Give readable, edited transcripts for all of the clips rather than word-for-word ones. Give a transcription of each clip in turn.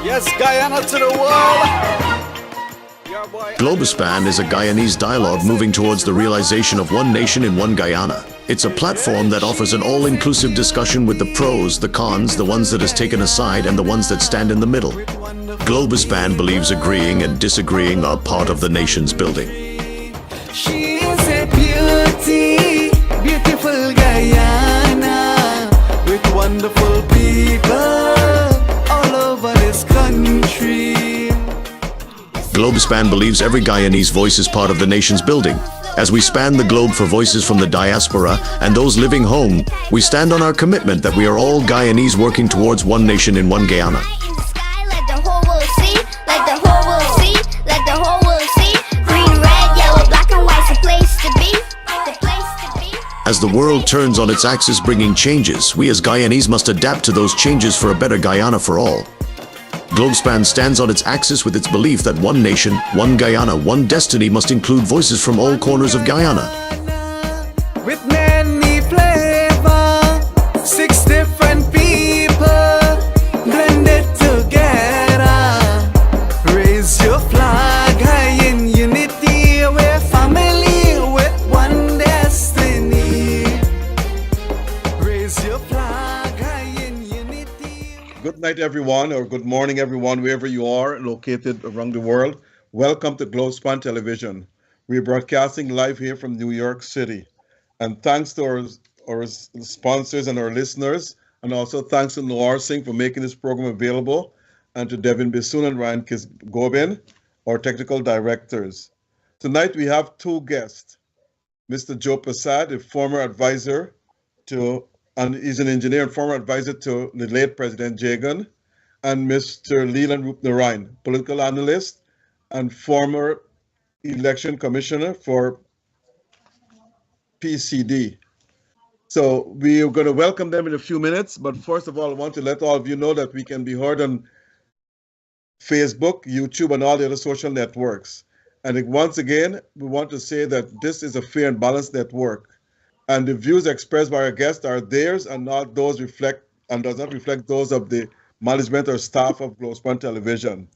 Yes, Guyana to the world. Globespan is a Guyanese dialogue moving towards the realization of one nation in one Guyana. It's a platform that offers an all-inclusive discussion with the pros, the cons, the ones that is taken aside, and the ones that stand in the middle. Globespan believes agreeing and disagreeing are part of the nation's building. She is a beauty, beautiful Guyana, with wonderful people all over this country. Globespan believes every Guyanese voice is part of the nation's building. As we span the globe for voices from the diaspora and those living home, we stand on our commitment that we are all Guyanese working towards one nation in one Guyana. As the world turns on its axis bringing changes, we as Guyanese must adapt to those changes for a better Guyana for all. Globespan stands on its axis with its belief that one nation, one Guyana, one destiny must include voices from all corners of Guyana. With many flavors, 6 different people blended together. Raise your flag high in unity, we're family with one destiny. Raise your flag high in unity. Good night, everyone, or good morning, everyone, wherever you are located around the world. Welcome to Globespan Television. We're broadcasting live here from New York City. And thanks to our sponsors and our listeners, and also thanks to Noir Singh for making this program available, and to Devin Bissoon and Ryan Gobin, our technical directors. Tonight we have 2 guests. Mr. Joe Prasad, a former advisor and he's an engineer and former advisor to the late President Jagan, and Mr. Leland Rupnarayan, political analyst and former election commissioner for PCD. So we are going to welcome them in a few minutes, but first of all, I want to let all of you know that we can be heard on Facebook, YouTube, and all the other social networks. And once again, we want to say that this is a fair and balanced network. And the views expressed by our guests are theirs and not those does not reflect those of the management or staff of Globespan Television.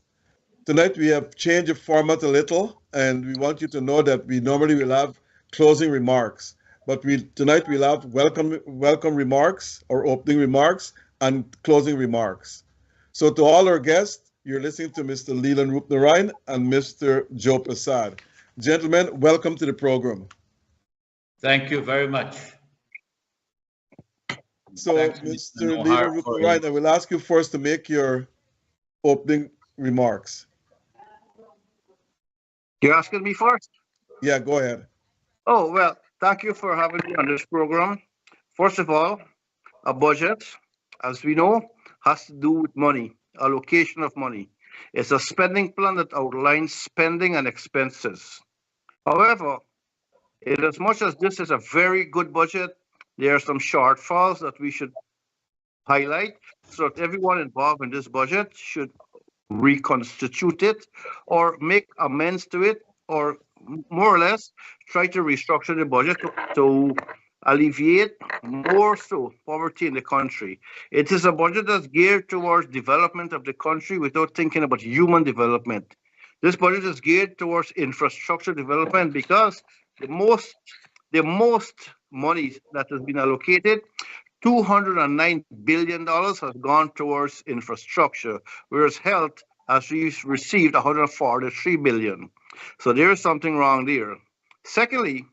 Tonight we have changed the format a little, and we want you to know that we normally will have closing remarks, but tonight we'll have welcome remarks or opening remarks and closing remarks. So to all our guests, you're listening to Mr. Leland Rupnarayan and Mr. Joe Prasad. Gentlemen, welcome to the program. Thank you very much. So, Thanks, Mr. Leland Rupnarayan, I will ask you first to make your opening remarks. You're asking me first? Yeah, go ahead. Oh, well, thank you for having me on this program. First of all, a budget, as we know, has to do with money, allocation of money. It's a spending plan that outlines spending and expenses. However, in as much as this is a very good budget, there are some shortfalls that we should highlight so that everyone involved in this budget should reconstitute it or make amends to it, or more or less try to restructure the budget to alleviate more so poverty in the country. It is a budget that's geared towards development of the country without thinking about human development. This budget is geared towards infrastructure development because the most money that has been allocated, $209 billion has gone towards infrastructure, whereas health has received $143 billion. So there is something wrong there. Secondly,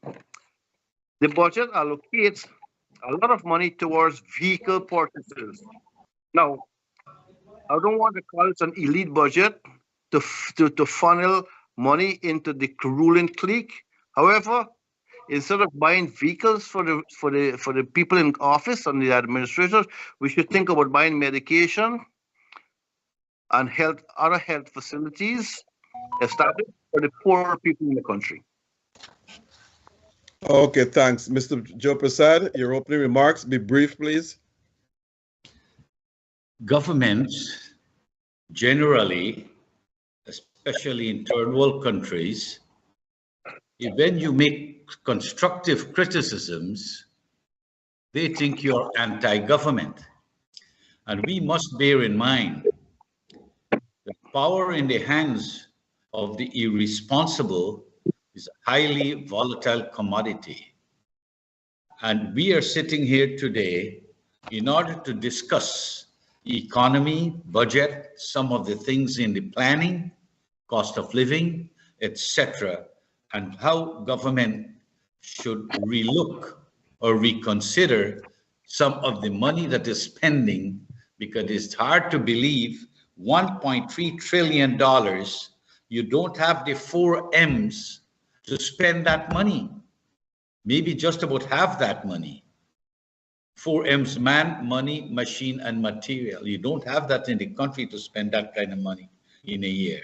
the budget allocates a lot of money towards vehicle purchases. Now, I don't want to call it an elite budget to funnel money into the ruling clique. However, instead of buying vehicles for the people in office and the administrators, we should think about buying medication and other health facilities established for the poorer people in the country. Okay, thanks. Mr. Joe Prasad, your opening remarks, be brief, please. Governments generally, especially in third world countries, when you make constructive criticisms, they think you're anti-government. And we must bear in mind Power in the hands of the irresponsible is a highly volatile commodity. And we are sitting here today in order to discuss economy, budget, some of the things in the planning, cost of living, etc., and how government should relook or reconsider some of the money that is spending, because it's hard to believe $1.3 trillion, you don't have the 4 M's to spend that money. Maybe just about half that money. 4 M's: man, money, machine, and material. You don't have that in the country to spend that kind of money in a year.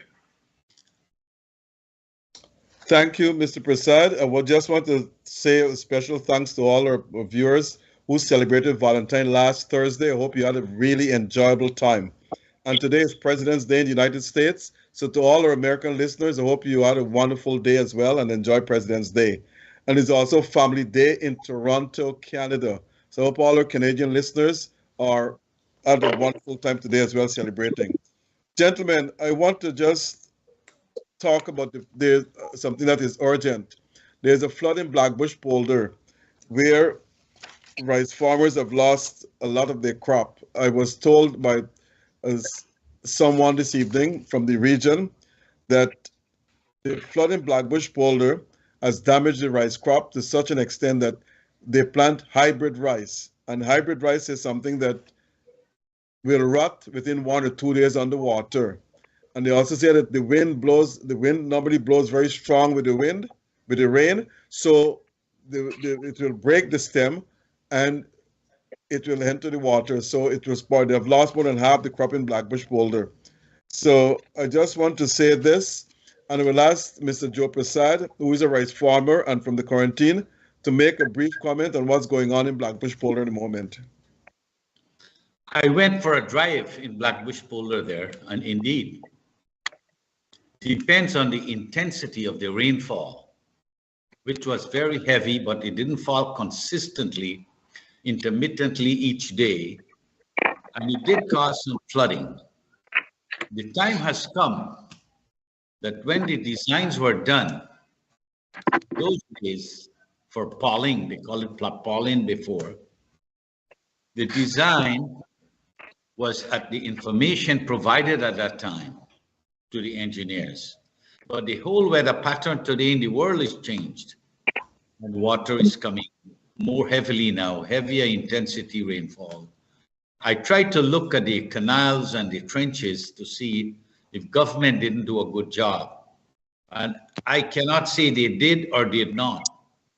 Thank you, Mr. Prasad. I would just want to say a special thanks to all our viewers who celebrated Valentine last Thursday. I hope you had a really enjoyable time. And today is President's Day in the United States. So to all our American listeners, I hope you had a wonderful day as well and enjoy President's Day. And it's also Family Day in Toronto, Canada. So I hope all our Canadian listeners are had a wonderful time today as well, celebrating. Gentlemen, I want to just talk about there's something that is urgent. There's a flood in Blackbush Polder where rice farmers have lost a lot of their crop. I was told by someone this evening from the region that the flood in Blackbush Polder has damaged the rice crop to such an extent that they plant hybrid rice. And hybrid rice is something that will rot within 1 or 2 days underwater. And they also say that the wind normally blows very strong with the rain. So it will break the stem and it will enter the water. So it will spoil. They have lost more than half the crop in Blackbush Polder. So I just want to say this, and I will ask Mr. Joe Prasad, who is a rice farmer and from the quarantine, to make a brief comment on what's going on in Blackbush Polder in a moment. I went for a drive in Blackbush Polder there, and indeed, it depends on the intensity of the rainfall, which was very heavy, but it didn't fall consistently, intermittently each day, and it did cause some flooding. The time has come that when the designs were done, those days for polling, they call it polling before, the design was at the information provided at that time to the engineers. But the whole weather pattern today in the world is changed, and water is coming more heavily now, heavier intensity rainfall. I tried to look at the canals and the trenches to see if government didn't do a good job. And I cannot say they did or did not.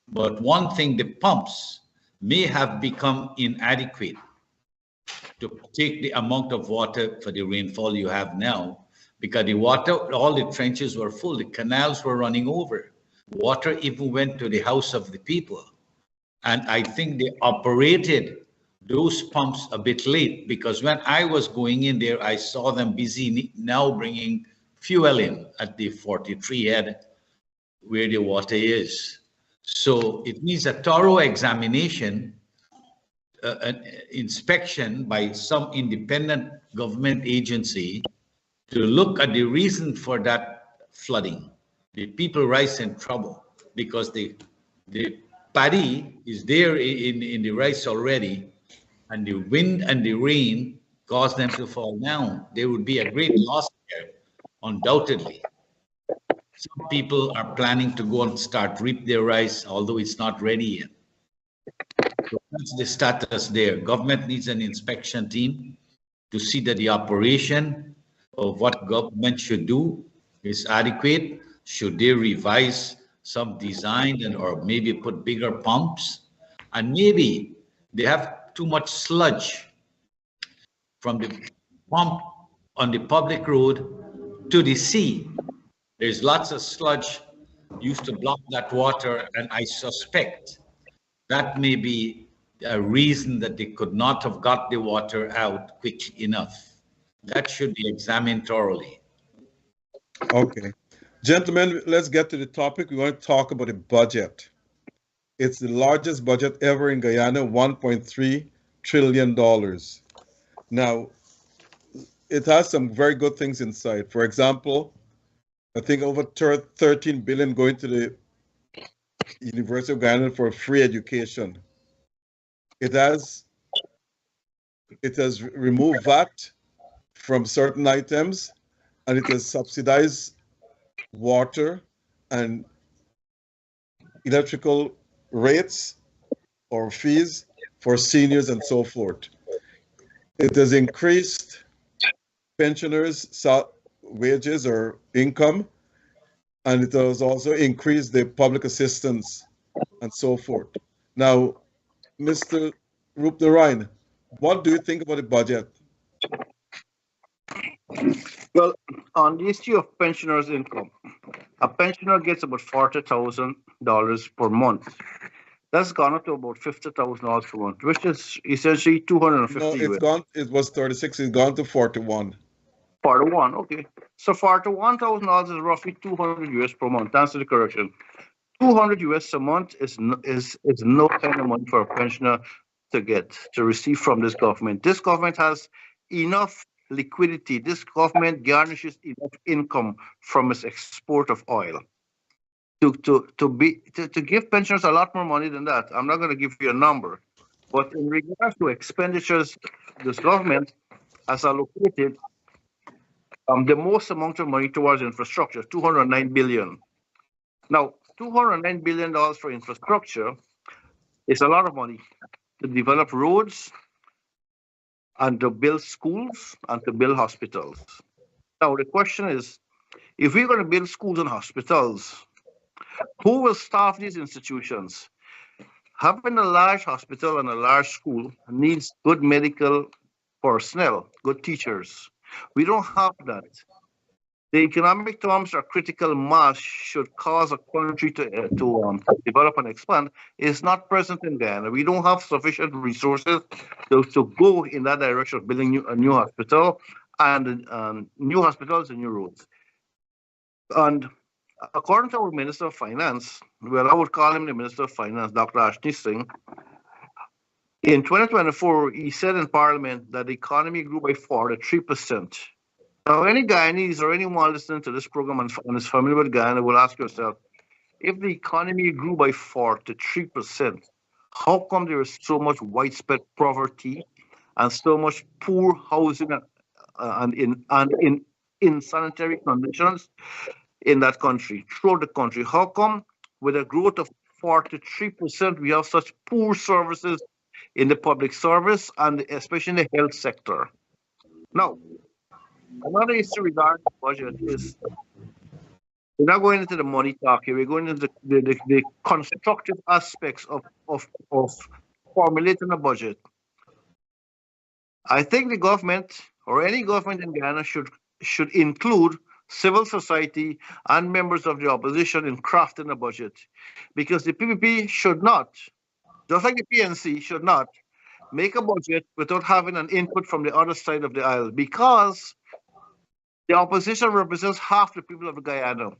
But one thing, the pumps may have become inadequate to take the amount of water for the rainfall you have now, because the water, all the trenches were full, the canals were running over. Water even went to the house of the people. And I think they operated those pumps a bit late, because when I was going in there, I saw them busy now bringing fuel in at the 43 head where the water is. So it needs a thorough examination, an inspection by some independent government agency to look at the reason for that flooding. The people rise in trouble because the paddy is there in the rice already, and the wind and the rain cause them to fall down. There would be a great loss there, undoubtedly. Some people are planning to go and start reap their rice, although it's not ready yet. So that's the status there. Government needs an inspection team to see that the operation of what government should do is adequate. Should they revise some design or maybe put bigger pumps? And maybe they have too much sludge from the pump on the public road to the sea. There's lots of sludge used to block that water, and I suspect that may be a reason that they could not have got the water out quick enough. That should be examined thoroughly. Okay. Gentlemen, let's get to the topic. We want to talk about the budget. It's the largest budget ever in Guyana, $1.3 trillion. Now, it has some very good things inside. For example, I think over 13 billion going to the University of Guyana for free education. It has removed VAT from certain items, and it has subsidized water and electrical rates or fees for seniors and so forth. It has increased pensioners' wages or income, and it has also increased the public assistance and so forth. Now, Mr. Rup Ryan, what do you think about the budget? Well, on the issue of pensioners' income, a pensioner gets about $40,000 per month. That's gone up to about $50,000 per month, which is essentially 250 No, it's US. gone. It was 36. It's gone to 41. 41, okay. So $41,000 is roughly 200 US per month. That's the correction. 200 US a month is no kind of money for a pensioner to receive from this government. This government has enough liquidity. This government garnishes enough income from its export of oil to give pensioners a lot more money than that. I'm not going to give you a number, but in regards to expenditures, this government has allocated the most amount of money towards infrastructure, $209 billion. Now, $209 billion for infrastructure is a lot of money to develop roads and to build schools and to build hospitals. Now, the question is, if we're going to build schools and hospitals, who will staff these institutions? Having a large hospital and a large school needs good medical personnel, good teachers. We don't have that. The economic terms or critical mass should cause a country to develop and expand is not present in Guyana. We don't have sufficient resources to go in that direction of building a new hospital and new hospitals and new roads. And according to our Minister of Finance, well, I would call him the Minister of Finance, Dr. Ashni Singh, in 2024, he said in Parliament that the economy grew by 43%. Now, any Guyanese or anyone listening to this program and is familiar with Guyana will ask yourself, if the economy grew by 43%, how come there is so much widespread poverty and so much poor housing and in insanitary conditions in that country, throughout the country? How come with a growth of 43%, we have such poor services in the public service and especially in the health sector? Now, another issue regarding the budget is we're not going into the money talk here. We're going into the constructive aspects of formulating a budget. I think the government or any government in Guyana should include civil society and members of the opposition in crafting a budget, because the PPP should not, just like the PNC, should not make a budget without having an input from the other side of the aisle, because the opposition represents half the people of Guyana.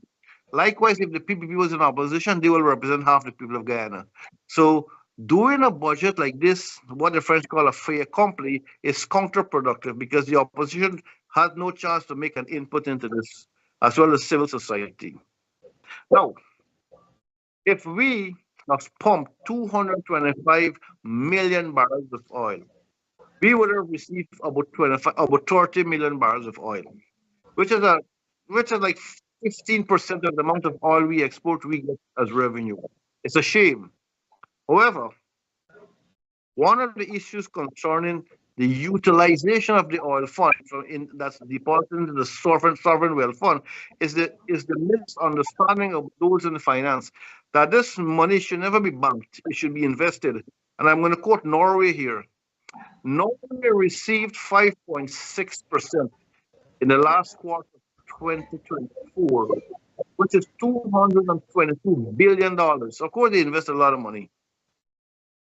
Likewise, if the PPP was in opposition, they will represent half the people of Guyana. So doing a budget like this, what the French call a fait accompli, is counterproductive because the opposition had no chance to make an input into this, as well as civil society. Now, if we have pumped 225 million barrels of oil, we would have received about 30 million barrels of oil, which is like 15% of the amount of oil we export, we get as revenue. It's a shame. However, one of the issues concerning the utilization of the oil fund that's deposited into the sovereign wealth fund is the misunderstanding of those in the finance that this money should never be banked, it should be invested. And I'm going to quote Norway here. Norway received 5.6% in the last quarter of 2024, which is $222 billion. Of course, they invest a lot of money.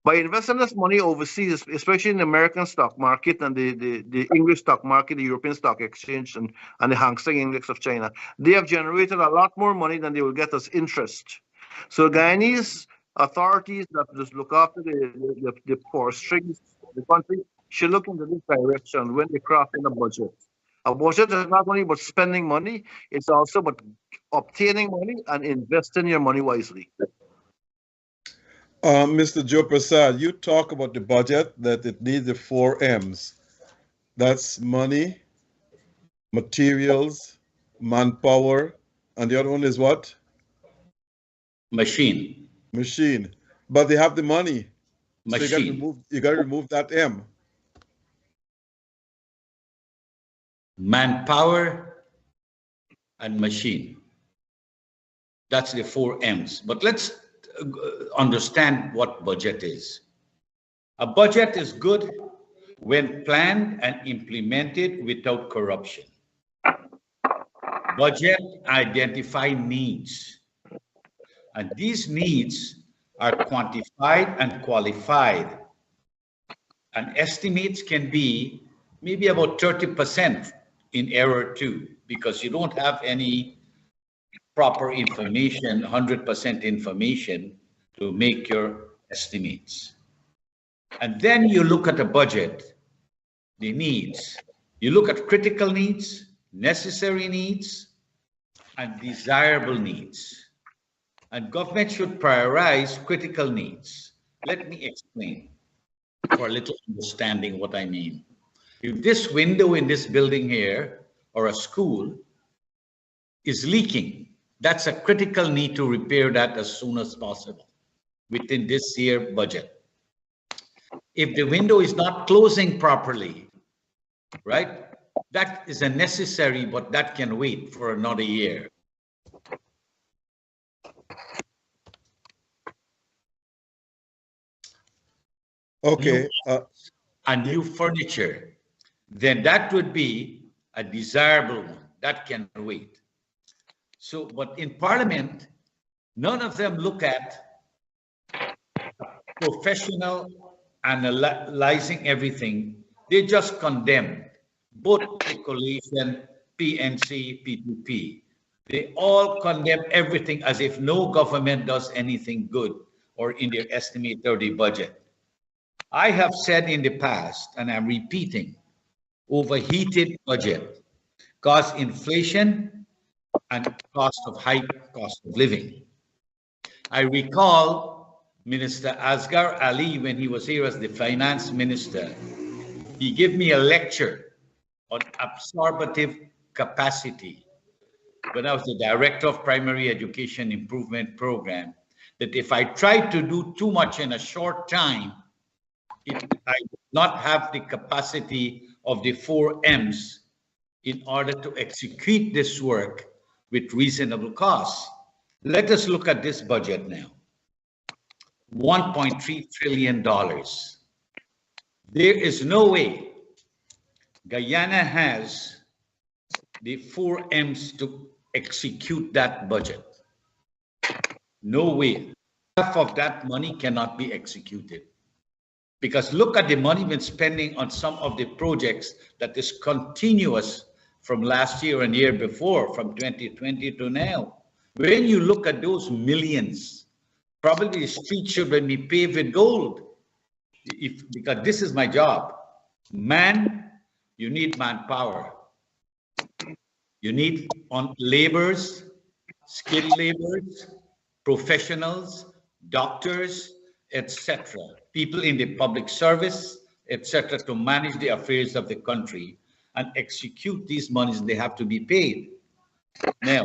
By investing this money overseas, especially in the American stock market and the English stock market, the European Stock Exchange, and the Hang Seng Index of China, they have generated a lot more money than they will get as interest. So Guyanese authorities that just look after the poor strings of the country should look into this direction when they craft in a budget. A budget is not only about spending money, it's also about obtaining money and investing your money wisely. Mr. Joe Prasad, you talk about the budget that it needs the 4 M's. That's money, materials, manpower, and the other one is what? Machine. Machine. But they have the money. So Machine. you got to remove that M. Manpower and machine. That's the 4 M's. But let's understand what budget is. A budget is good when planned and implemented without corruption. Budget identify needs, and these needs are quantified and qualified. And estimates can be maybe about 30% in error too, because you don't have any proper information, 100% information to make your estimates. And then you look at the budget, the needs. You look at critical needs, necessary needs, and desirable needs. And government should prioritize critical needs. Let me explain for a little understanding what I mean. If this window in this building here, or a school, is leaking, that's a critical need to repair that as soon as possible within this year budget. If the window is not closing properly, right, that is a necessary, but that can wait for another year. Okay. And new furniture, then that would be a desirable one that can wait. So, but in Parliament, none of them look at professional analyzing everything. They just condemn both speculation, PNC, P2P. They all condemn everything as if no government does anything good or in their estimate or the budget. I have said in the past, and I'm repeating, overheated budget cause inflation and high cost of living. I recall Minister Asghar Ali, when he was here as the finance minister, he gave me a lecture on absorptive capacity when I was the director of primary education improvement program, that if I tried to do too much in a short time, I would not have the capacity of the 4 M's in order to execute this work with reasonable costs. Let us look at this budget now. $1.3 trillion. There is no way Guyana has the 4 M's to execute that budget. No way. Half of that money cannot be executed. Because look at the money we're spending on some of the projects that is continuous from last year and year before, from 2020 to now. When you look at those millions, probably the street should be paved with gold. Because this is my job. Man, you need manpower. You need laborers, skilled laborers, professionals, doctors, etc. People in the public service, etc., to manage the affairs of the country and execute these monies. They have to be paid. Now,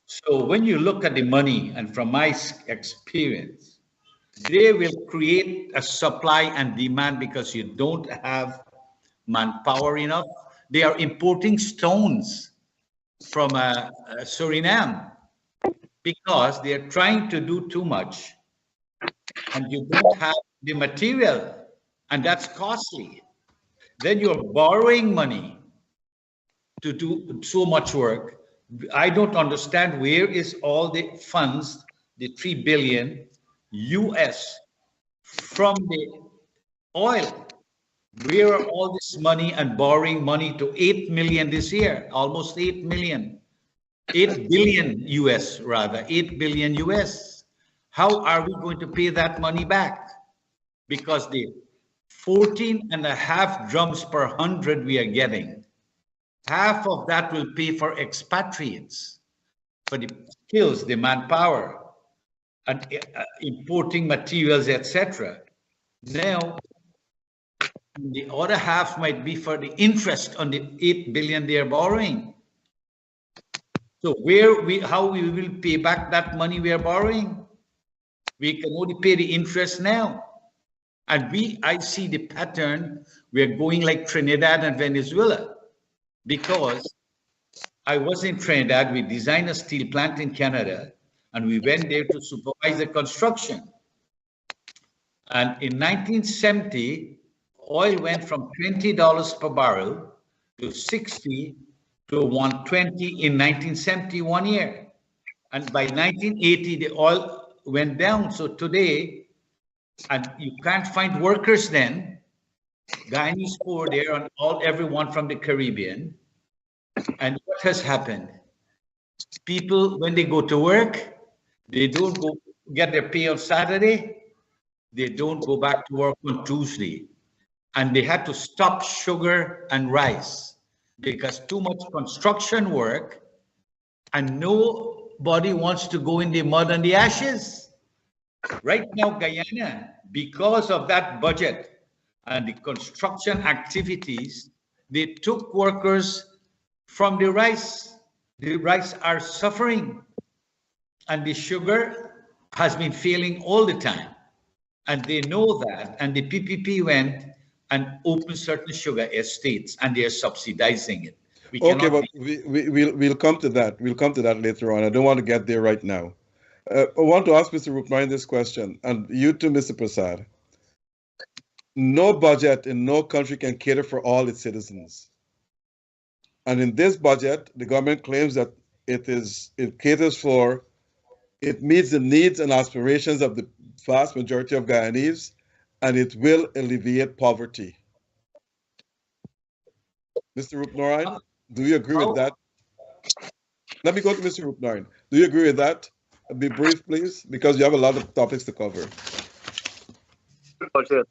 so when you look at the money, and from my experience, they will create a supply and demand because you don't have manpower enough. They are importing stones from Suriname because they are trying to do too much. And you don't have the material, and that's costly. Then you're borrowing money to do so much work. I don't understand where is all the funds, the $3 billion US from the oil. Where are all this money and borrowing money to 8 million this year, almost 8 million, 8 billion US rather, 8 billion US. How are we going to pay that money back? Because the 14 and a half drums per 100 we are getting. Half of that will pay for expatriates, for the skills, the manpower, and importing materials, etc. Now, the other half might be for the interest on the 8 billion they are borrowing. So how we will pay back that money we are borrowing? We can only pay the interest now. And I see the pattern, we are going like Trinidad and Venezuela, because I was in Trinidad, we designed a steel plant in Canada, and we went there to supervise the construction. And in 1970, oil went from $20 per barrel to 60 to 120 in 1970, 1 year. And by 1980, the oil went down. So today, and you can't find workers then. Guyanese poor there on everyone from the Caribbean. And what has happened? People, when they go to work, they don't go get their pay on Saturday. They don't go back to work on Tuesday. And they had to stop sugar and rice because too much construction work and nobody wants to go in the mud and the ashes. Right now, Guyana, because of that budget and the construction activities, they took workers from the rice. The rice are suffering, and the sugar has been failing all the time. And they know that, and the PPP went and opened certain sugar estates, and they are subsidizing it. Okay, but we'll come to that. We'll come to that later on. I don't want to get there right now. I want to ask Mr. Rupnarayan this question, and you too, Mr. Prasad. No budget in no country can cater for all its citizens. And in this budget, the government claims that it meets the needs and aspirations of the vast majority of Guyanese, and it will alleviate poverty. Mr. Rupnarayan, do you agree with that? Let me go to Mr. Rupnarayan. Do you agree with that? Be brief, please, because you have a lot of topics to cover. Budget.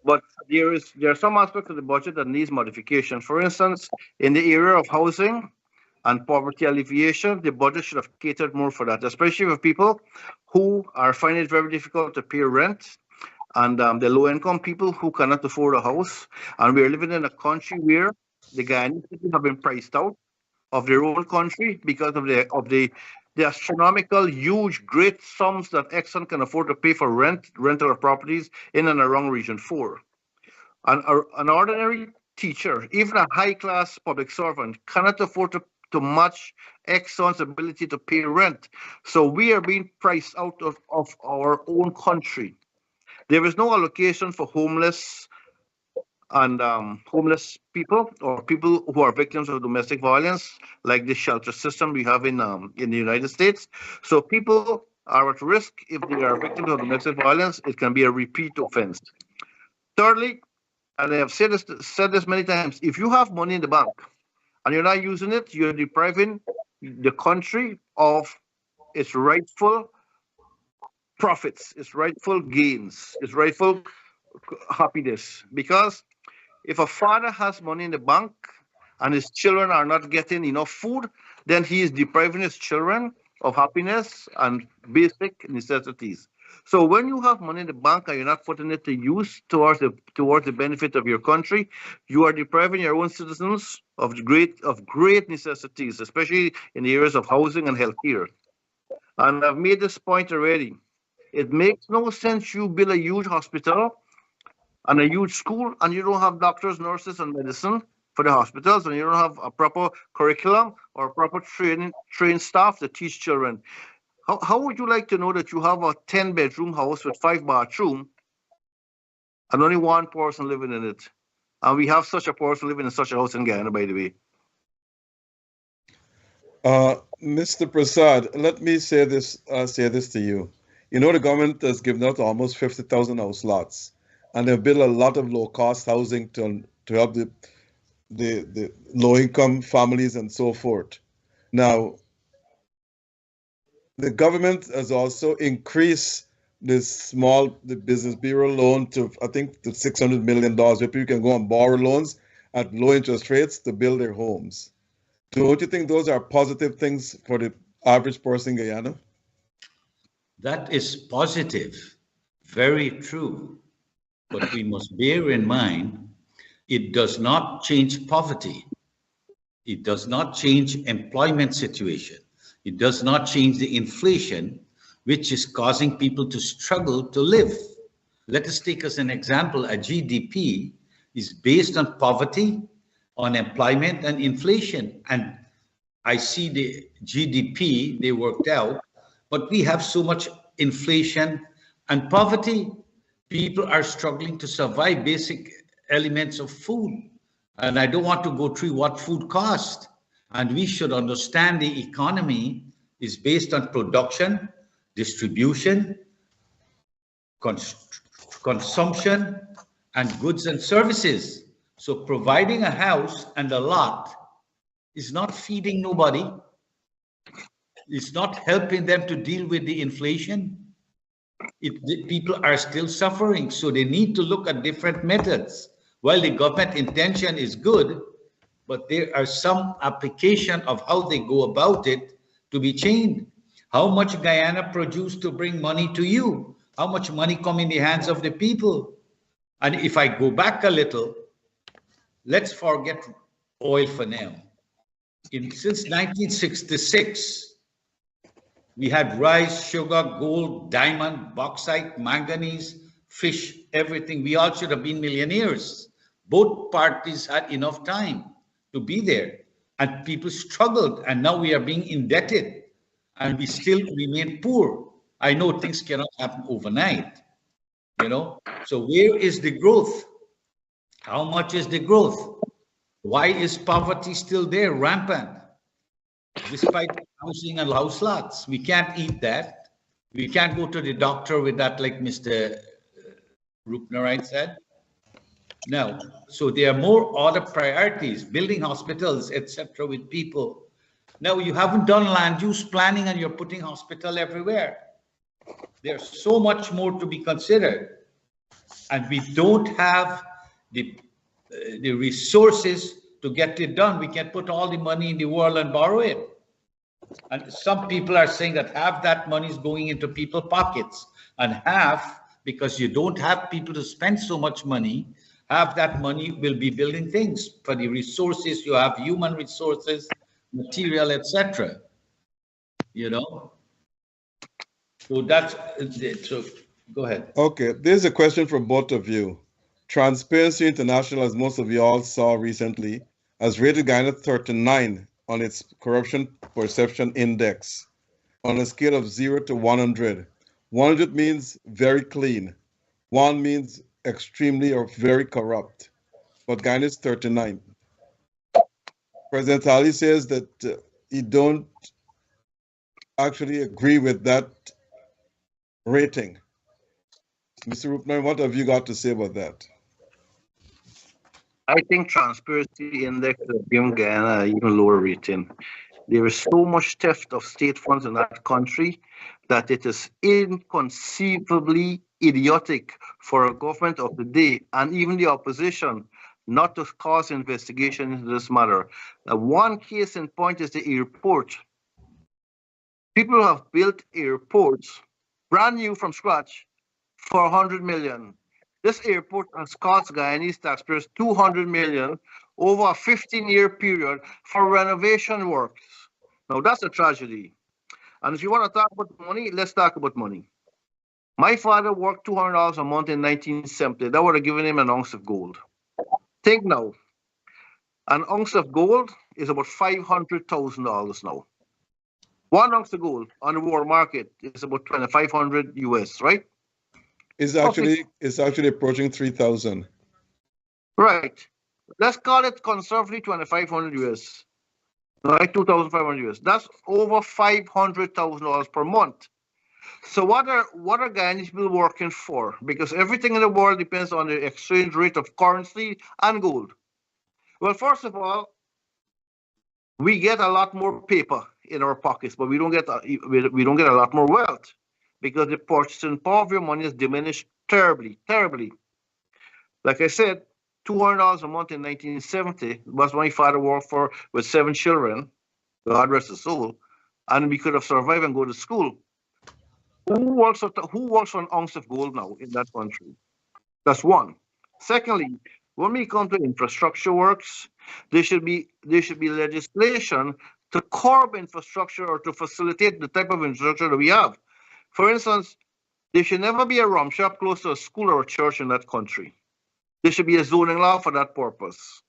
But there are some aspects of the budget that needs modification. For instance, in the area of housing and poverty alleviation, the budget should have catered more for that, especially for people who are finding it very difficult to pay rent, and the low-income people who cannot afford a house. And we are living in a country where the Guyanese people have been priced out of their own country because of the astronomical, huge, great sums that Exxon can afford to pay for rental of properties in and around Region 4. An ordinary teacher, even a high-class public servant, cannot afford to match Exxon's ability to pay rent. So we are being priced out of our own country. There is no allocation for homeless and homeless people or people who are victims of domestic violence, like the shelter system we have in the United States. So people are at risk if they are victims of domestic violence. It can be a repeat offense. Thirdly, and I have said this many times, if you have money in the bank and you're not using it, you're depriving the country of its rightful profits, its rightful gains, its rightful happiness. Because if a father has money in the bank and his children are not getting enough food, then he is depriving his children of happiness and basic necessities. So when you have money in the bank and you're not putting it to use towards the benefit of your country, you are depriving your own citizens of great necessities, especially in the areas of housing and healthcare. And I've made this point already. It makes no sense you build a huge hospital and a huge school, and you don't have doctors, nurses, and medicine for the hospitals, and you don't have a proper curriculum or proper trained staff to teach children. How would you like to know that you have a 10-bedroom house with 5 bathrooms and only one person living in it? And we have such a person living in such a house in Guyana, by the way. Mr. Prasad, let me say this to you. You know, the government has given out almost 50,000 house lots, and they've built a lot of low-cost housing to help the low-income families and so forth. Now, the government has also increased the Business Bureau loan to, I think, to $600 million, where people can go and borrow loans at low interest rates to build their homes. Don't you think those are positive things for the average person in Guyana? That is positive, very true. But we must bear in mind, it does not change poverty. It does not change employment situation. It does not change the inflation, which is causing people to struggle to live. Let us take as an example, a GDP is based on poverty, on employment and inflation. And I see the GDP, they worked out, but we have so much inflation and poverty. People are struggling to survive basic elements of food. And I don't want to go through what food costs. And we should understand the economy is based on production, distribution, consumption, and goods and services. So providing a house and a lot is not feeding nobody. It's not helping them to deal with the inflation. The people are still suffering, so they need to look at different methods. While the government intention is good, but there are some application of how they go about it to be changed. How much Guyana produce to bring money to you? How much money come in the hands of the people? And if I go back a little, let's forget oil for now. Since 1966, we had rice, sugar, gold, diamond, bauxite, manganese, fish, everything. We all should have been millionaires. Both parties had enough time to be there, and people struggled, and now we are being indebted, and we still remain poor. I know things cannot happen overnight, you know. So where is the growth? How much is the growth? Why is poverty still there, rampant? Despite housing and house lots, we can't eat that. We can't go to the doctor with that, like Mr. Rupner said. No, so there are more other priorities, building hospitals, etc., with people. Now you haven't done land use planning and you're putting hospital everywhere. There's so much more to be considered, and we don't have the resources to get it done. We can put all the money in the world and borrow it. And some people are saying that half that money is going into people's pockets, and half, because you don't have people to spend so much money, half that money will be building things. For the resources, you have human resources, material, etc. You know? So that's it. So go ahead. Okay, there's a question from both of you. Transparency International, as most of you all saw recently, has rated Guyana 39 on its corruption perception index on a scale of 0 to 100. 100 means very clean. 1 means extremely or very corrupt. But Guyana is 39. President Ali says that he don't actually agree with that rating. Mr. Rupner, what have you got to say about that? I think Transparency Index has given Guyana an even lower rating. There is so much theft of state funds in that country that it is inconceivably idiotic for a government of the day and even the opposition not to cause investigation into this matter. One case in point is the airport. People have built airports brand new from scratch for 100 million. This airport has cost Guyanese taxpayers 200 million over a 15-year period for renovation works. Now that's a tragedy. And if you want to talk about money, let's talk about money. My father worked $200 a month in 1970. That would have given him an ounce of gold. Think now, an ounce of gold is about $500,000 now. 1 ounce of gold on the world market is about 2,500 US, right? It's actually approaching 3,000. Right. Let's call it conservatively 2,500 US. Right, 2,500 US. That's over $500,000 per month. So what are Guyanese people working for? Because everything in the world depends on the exchange rate of currency and gold. Well, first of all, we get a lot more paper in our pockets, but we don't get a lot more wealth. because the purchasing power of your money has diminished terribly, terribly. Like I said, $200 a month in 1970 was my father worked for with 7 children, God rest his soul, and we could have survived and go to school. Who works for an ounce of gold now in that country? That's one. Secondly, when we come to infrastructure works, there should be legislation to curb infrastructure or to facilitate the type of infrastructure that we have. For instance, there should never be a rum shop close to a school or a church in that country. There should be a zoning law for that purpose.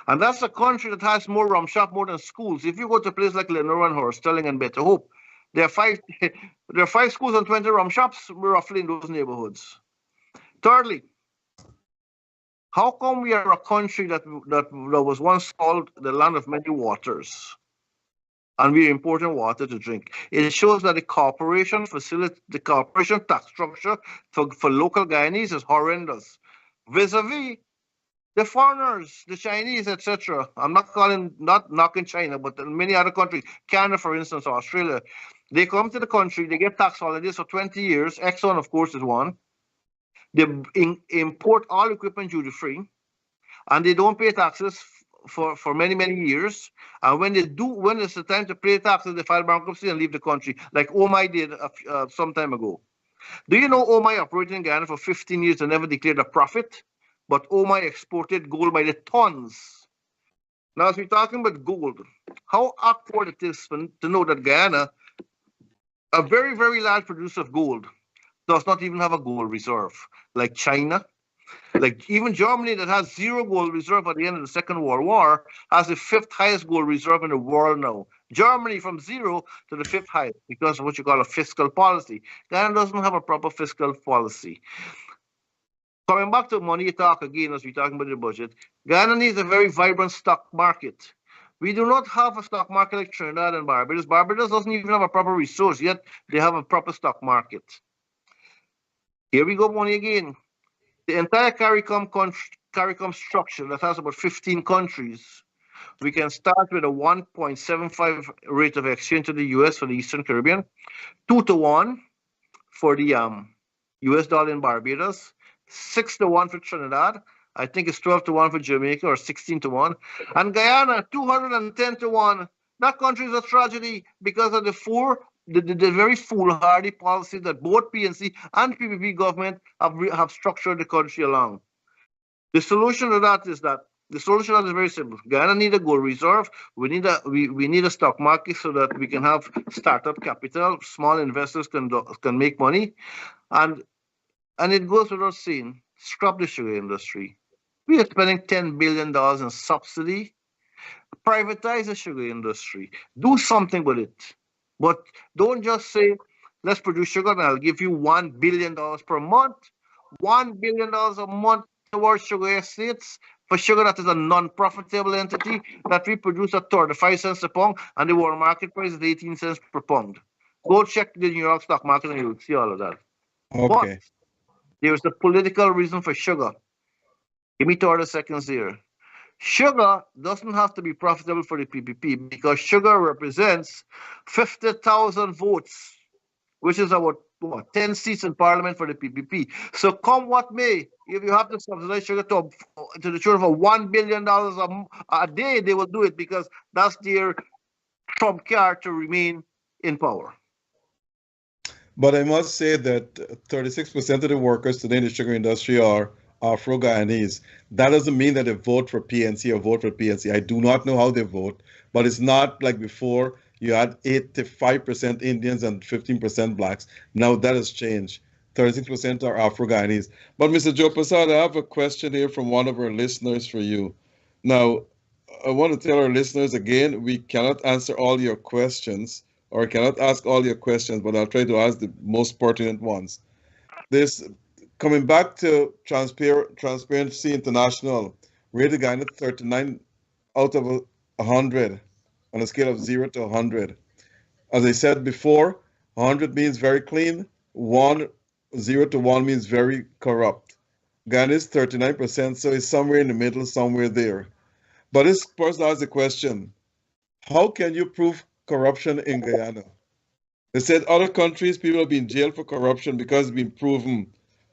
And that's a country that has more rum shop more than schools. If you go to a place like Lenore and Horstelling and Better Hope, there are five schools and 20 rum shops roughly in those neighborhoods. Thirdly, how come we are a country that was once called the land of many waters, and we are importing water to drink? It shows that the corporation tax structure for local Guyanese is horrendous, vis-a-vis the foreigners, the Chinese, etc. I'm not knocking China, but in many other countries, Canada, for instance, or Australia, they come to the country, they get tax holidays for 20 years. Exxon, of course, is one. They import all equipment duty-free, and they don't pay taxes for many, many years. And when it's the time to pay taxes, they file bankruptcy and leave the country, like OMI did some time ago. Do you know OMI operated in Guyana for 15 years and never declared a profit? But OMI exported gold by the tons. Now, as we're talking about gold, how awkward it is to know that Guyana, a very, very large producer of gold, does not even have a gold reserve, like China, like even Germany, that has 0 gold reserve at the end of the Second World War, has the 5th highest gold reserve in the world now. Germany from 0 to the 5th highest because of what you call a fiscal policy. Guyana doesn't have a proper fiscal policy. Coming back to money talk again, as we're talking about the budget, Guyana needs a very vibrant stock market. We do not have a stock market like Trinidad and Barbados. Barbados doesn't even have a proper resource, yet they have a proper stock market. Here we go, money again. The entire CARICOM structure that has about 15 countries, we can start with a 1.75 rate of exchange to the US for the Eastern Caribbean, 2-to-1 for the US dollar in Barbados, 6-to-1 for Trinidad. I think it's 12-to-1 for Jamaica, or 16-to-1. And Guyana, 210-to-1. That country is a tragedy because of the very foolhardy policy that both PNC and PPP government have structured the country along. The solution to that is very simple. Guyana need a gold reserve. We need a stock market so that we can have startup capital. Small investors can make money, and it goes without saying, scrap the sugar industry. We are spending $10 billion in subsidy. Privatize the sugar industry. Do something with it. But don't just say, let's produce sugar and I'll give you $1 billion per month. $1 billion a month towards sugar estates for sugar that is a non-profitable entity that we produce at 35 cents a pound and the world market price is 18 cents per pound. Go check the New York stock market and you'll see all of that. Okay. But there's a political reason for sugar. Give me 30 seconds here. Sugar doesn't have to be profitable for the PPP because sugar represents 50,000 votes, which is about 10 seats in parliament for the PPP. So come what may, if you have to subsidize sugar to the tune of $1 billion a day, they will do it because that's their trump card to remain in power. But I must say that 36% of the workers today in the sugar industry are Afro-Guyanese. That doesn't mean that they vote for PNC or vote for PNC. I do not know how they vote, but it's not like before you had 85% Indians and 15% blacks. Now that has changed. 36% are Afro-Guyanese. But Mr. Joe Prasad, I have a question here from one of our listeners for you. Now, I want to tell our listeners again, we cannot answer all your questions or cannot ask all your questions, but I'll try to ask the most pertinent ones. Coming back to Transparency International, rated Guyana 39 out of 100 on a scale of 0 to 100. As I said before, 100 means very clean, 0 to 1 means very corrupt. Guyana is 39%, so it's somewhere in the middle, somewhere there. But this person asks the question, how can you prove corruption in Guyana? They said other countries, people have been jailed for corruption because it's been proven.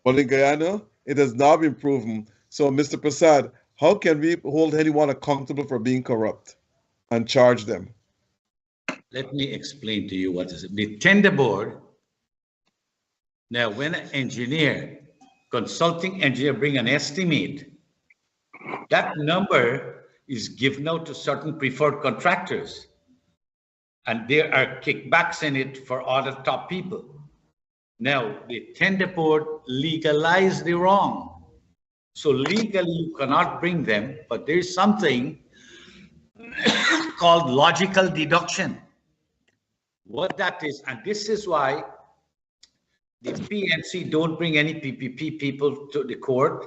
But in Guyana, it has not been proven. So, Mr. Prasad, how can we hold anyone accountable for being corrupt and charge them? Let me explain to you what is it. The tender board. Now, when an engineer, consulting engineer, bring an estimate, that number is given out to certain preferred contractors. And there are kickbacks in it for other top people. Now, the tender board legalized the wrong. So legally, you cannot bring them, but there's something called logical deduction. What that is, and this is why the PNC don't bring any PPP people to the court,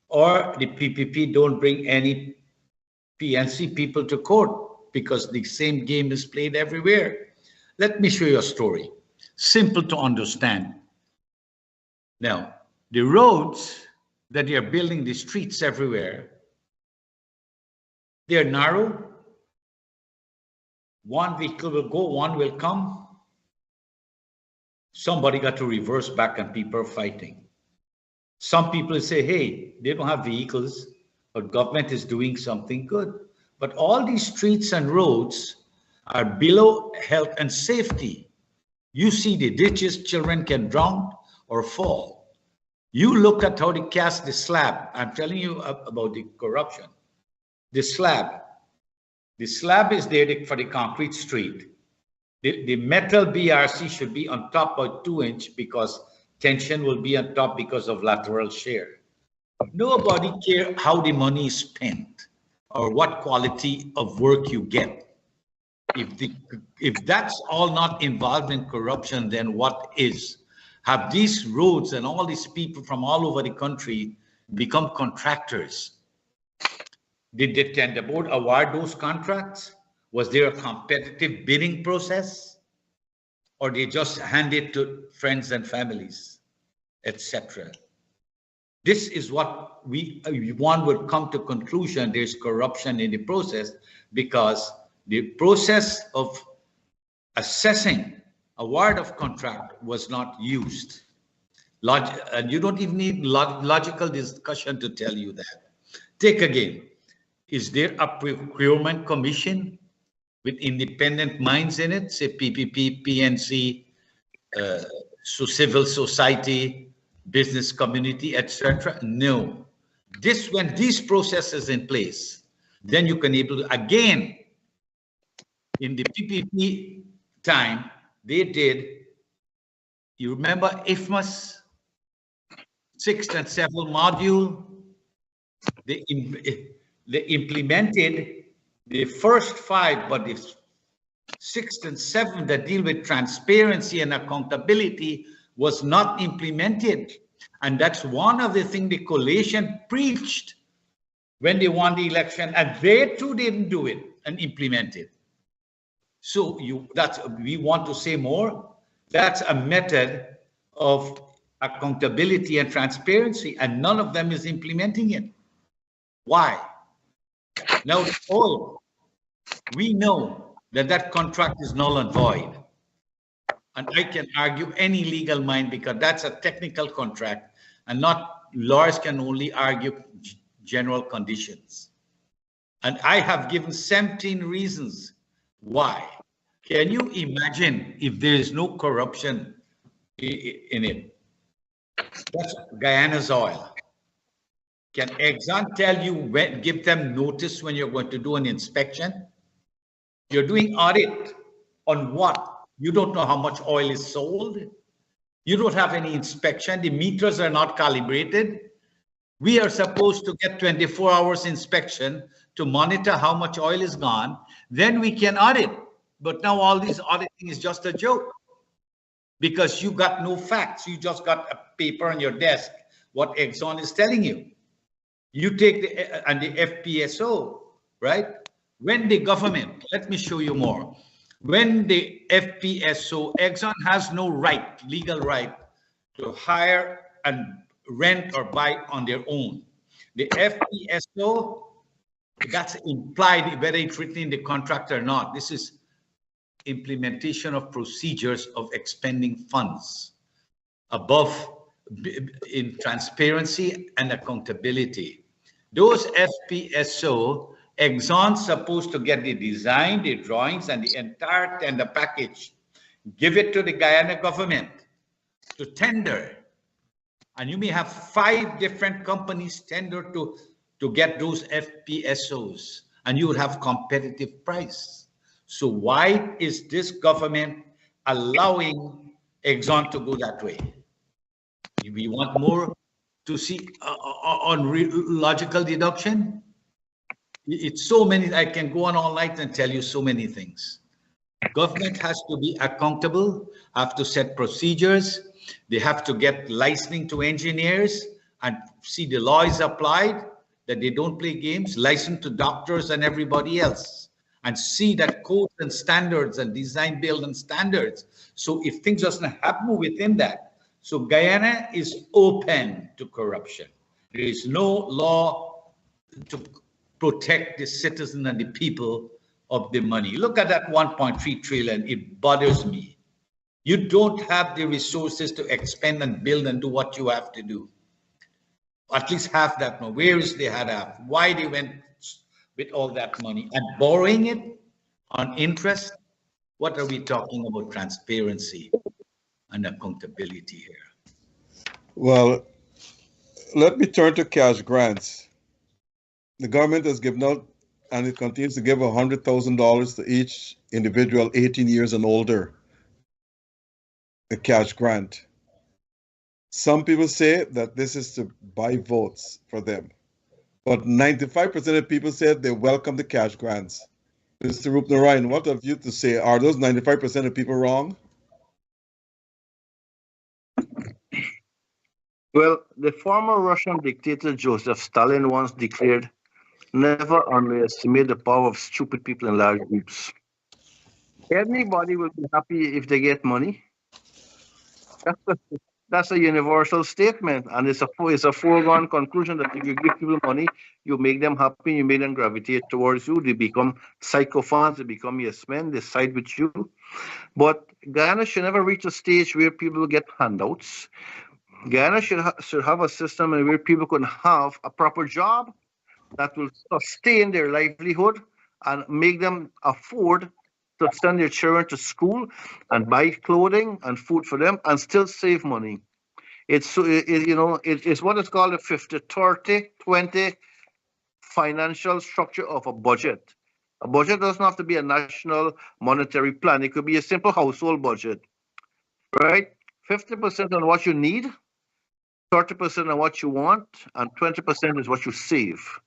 or the PPP don't bring any PNC people to court, because the same game is played everywhere. Let me show you a story, simple to understand. Now, the roads that they are building, the streets everywhere, they're narrow. One vehicle will go, one will come. Somebody got to reverse back and people are fighting. Some people say, hey, they don't have vehicles, but government is doing something good. But all these streets and roads are below health and safety. You see the ditches, children can drown or fall. You look at how they cast the slab. I'm telling you about the corruption. The slab is there for the concrete street. The metal BRC should be on top of 2-inch because tension will be on top because of lateral shear. Nobody cares how the money is spent or what quality of work you get. If that's all not involved in corruption, then what is? Have these roads and all these people from all over the country become contractors? Did the tender board award those contracts? Was there a competitive bidding process? Or they just hand it to friends and families, etc.? This is what one would come to conclusion. There's corruption in the process because the process of assessing award of contract was not used. And you don't even need logical discussion to tell you that. Take again, is there a procurement commission with independent minds in it, say PPP, PNC, so civil society, business community, etc.? No. When these processes in place, then you can able to, again, in the PPP time, they did, you remember IFMAS, 6th and 7th module, they implemented the first 5, but the 6th and 7th that deal with transparency and accountability was not implemented. And that's one of the things the coalition preached when they won the election, and they too didn't do it and implement it. So we want to say more. That's a method of accountability and transparency, and none of them is implementing it. Why? Now, oil, we know that contract is null and void. And I can argue any legal mind because that's a technical contract, and not lawyers can only argue general conditions. And I have given 17 reasons why. Can you imagine if there is no corruption in it? That's Guyana's oil. Can Exxon tell you give them notice when you're going to do an inspection? You're doing audit on what? You don't know how much oil is sold. You don't have any inspection. The meters are not calibrated. We are supposed to get 24 hours inspection to monitor how much oil is gone. Then we can audit. But now all this auditing is just a joke because you got no facts. You just got a paper on your desk, what Exxon is telling you. You take the FPSO, right? When the government, let me show you more. When the FPSO, Exxon has no right, legal right, to hire and rent or buy on their own. The FPSO, that's implied whether it's written in the contract or not. This is implementation of procedures of expending funds above in transparency and accountability. Those FPSO, Exxon's supposed to get the design, the drawings, and the entire tender package, give it to the Guyana government to tender. And you may have 5 different companies tender to get those FPSOs, and you would have competitive price. So why is this government allowing Exxon to go that way? We want more to see on logical deduction. It's so many, I can go on all night and tell you so many things. Government has to be accountable, have to set procedures. They have to get licensing to engineers and see the law is applied, that they don't play games, license to doctors and everybody else, and see that codes and standards and design build and standards. So if things doesn't happen within that, so Guyana is open to corruption. There is no law to protect the citizen and the people of the money. Look at that 1.3 trillion. It bothers me. You don't have the resources to expand and build and do what you have to do. At least half that money. Where is the other half? Why they went with all that money and borrowing it on interest? What are we talking about? Transparency and accountability here. Well, let me turn to cash grants. The government has given out, and it continues to give $100,000 to each individual 18 years and older, a cash grant. Some people say that this is to buy votes for them, but 95% of people said they welcome the cash grants. Mr. Rupnarayan, what have you to say? Are those 95% of people wrong? Well, the former Russian dictator Joseph Stalin once declared, "Never underestimate the power of stupid people in large groups." Anybody will be happy if they get money. That's a universal statement, and it's a foregone conclusion that if you give people money, you make them happy, you make them gravitate towards you. They become psychophants, they become yes men, they side with you. But Guyana should never reach a stage where people get handouts. Guyana should have a system where people can have a proper job that will sustain their livelihood and make them afford to send their children to school and buy clothing and food for them and still save money. It's it's what is called a 50-30-20 financial structure of a budget. A budget doesn't have to be a national monetary plan. It could be a simple household budget, right? 50% on what you need, 30% on what you want, and 20% is what you save.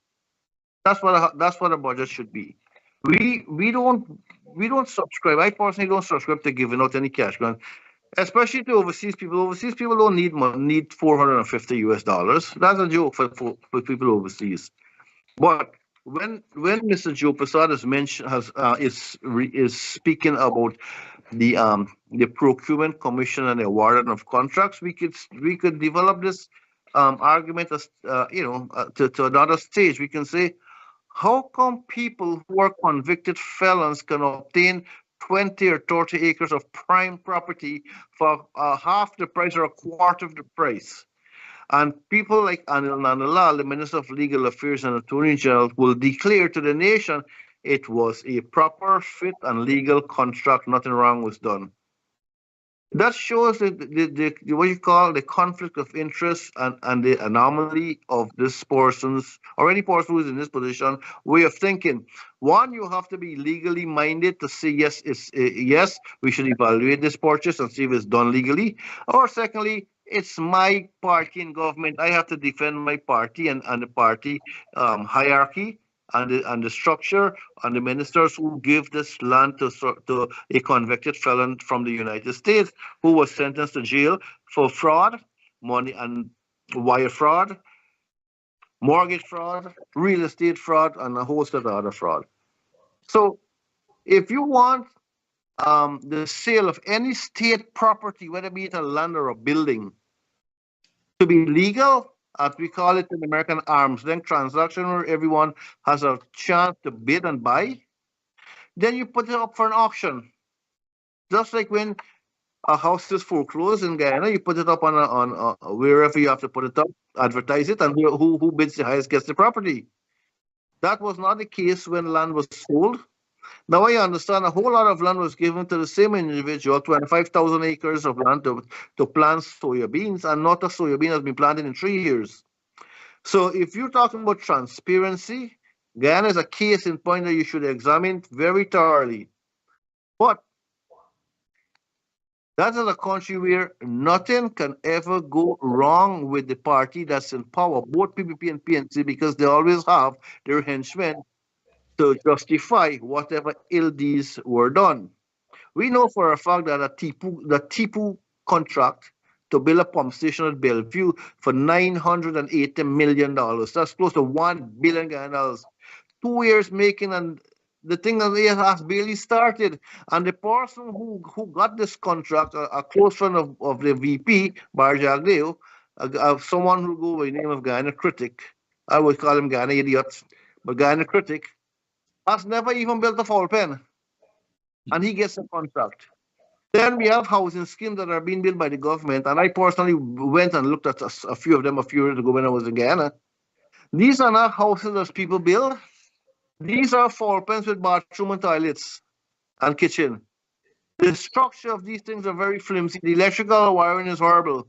That's what a budget should be. We don't subscribe. I personally don't subscribe to giving out any cash grant, especially to overseas people. Overseas people don't need $450. That's a joke for people overseas. But when Mr. Joe Prasad is speaking about the procurement commission and the awarding of contracts, we could develop this argument as to another stage. We can say, how come people who are convicted felons can obtain 20 or 30 acres of prime property for half the price or a quarter of the price? And people like Anil Nandalal, the Minister of Legal Affairs and Attorney General, will declare to the nation it was a proper, fit, and legal contract. Nothing wrong was done. That shows the what you call the conflict of interest and the anomaly of this person's, or any person who is in this position, way of thinking. One, you have to be legally minded to say yes, yes, we should evaluate this purchase and see if it's done legally. Or secondly, it's my party in government. I have to defend my party and the party hierarchy and the structure and the ministers who give this land to a convicted felon from the United States who was sentenced to jail for fraud, money and wire fraud, mortgage fraud, real estate fraud, and a host of other fraud. So if you want the sale of any state property, whether be it a land or a building, to be legal, as we call it in American arm's length transaction, where everyone has a chance to bid and buy, then you put it up for an auction. Just like when a house is foreclosed in Guyana, you put it up on wherever you have to put it up, advertise it, and who bids the highest gets the property. That was not the case when land was sold. Now I understand a whole lot of land was given to the same individual, 25,000 acres of land to plant soya beans, and not a soya bean has been planted in 3 years. So if you're talking about transparency, Guyana is a case in point that you should examine very thoroughly. But that is a country where nothing can ever go wrong with the party that's in power, both PPP and PNC, because they always have their henchmen to justify whatever ill deeds were done. We know for a fact that the Tipu contract to build a pump station at Bellevue for $980 million. That's close to $1 billion. 2 years making, and the thing has barely started. And the person who got this contract, a close friend of the VP, Barjaglio, someone who go by the name of Guyana Critic, I would call him Guyana Idiot, but Guyana Critic, has never even built a foul pen. And he gets a contract. Then we have housing schemes that are being built by the government. And I personally went and looked at a few of them a few years ago when I was in Guyana. These are not houses that people build. These are foul pens with bathroom and toilets and kitchen. The structure of these things are very flimsy. The electrical wiring is horrible.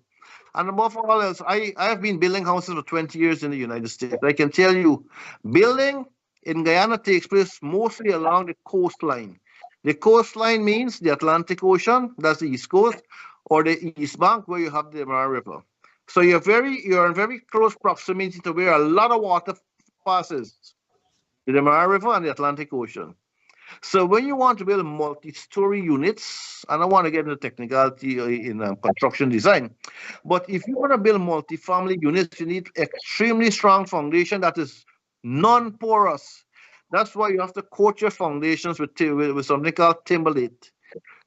And above all else, I have been building houses for 20 years in the United States. I can tell you, building in Guyana takes place mostly along the coastline. The coastline means the Atlantic Ocean, that's the East Coast, or the East Bank, where you have the Mara River. So you're in very close proximity to where a lot of water passes, the Mara River and the Atlantic Ocean. So when you want to build multi-story units, I don't want to get into technicality in construction design, but if you want to build multi-family units, you need extremely strong foundation that is non-porous. That's why you have to coat your foundations with something called timberlate,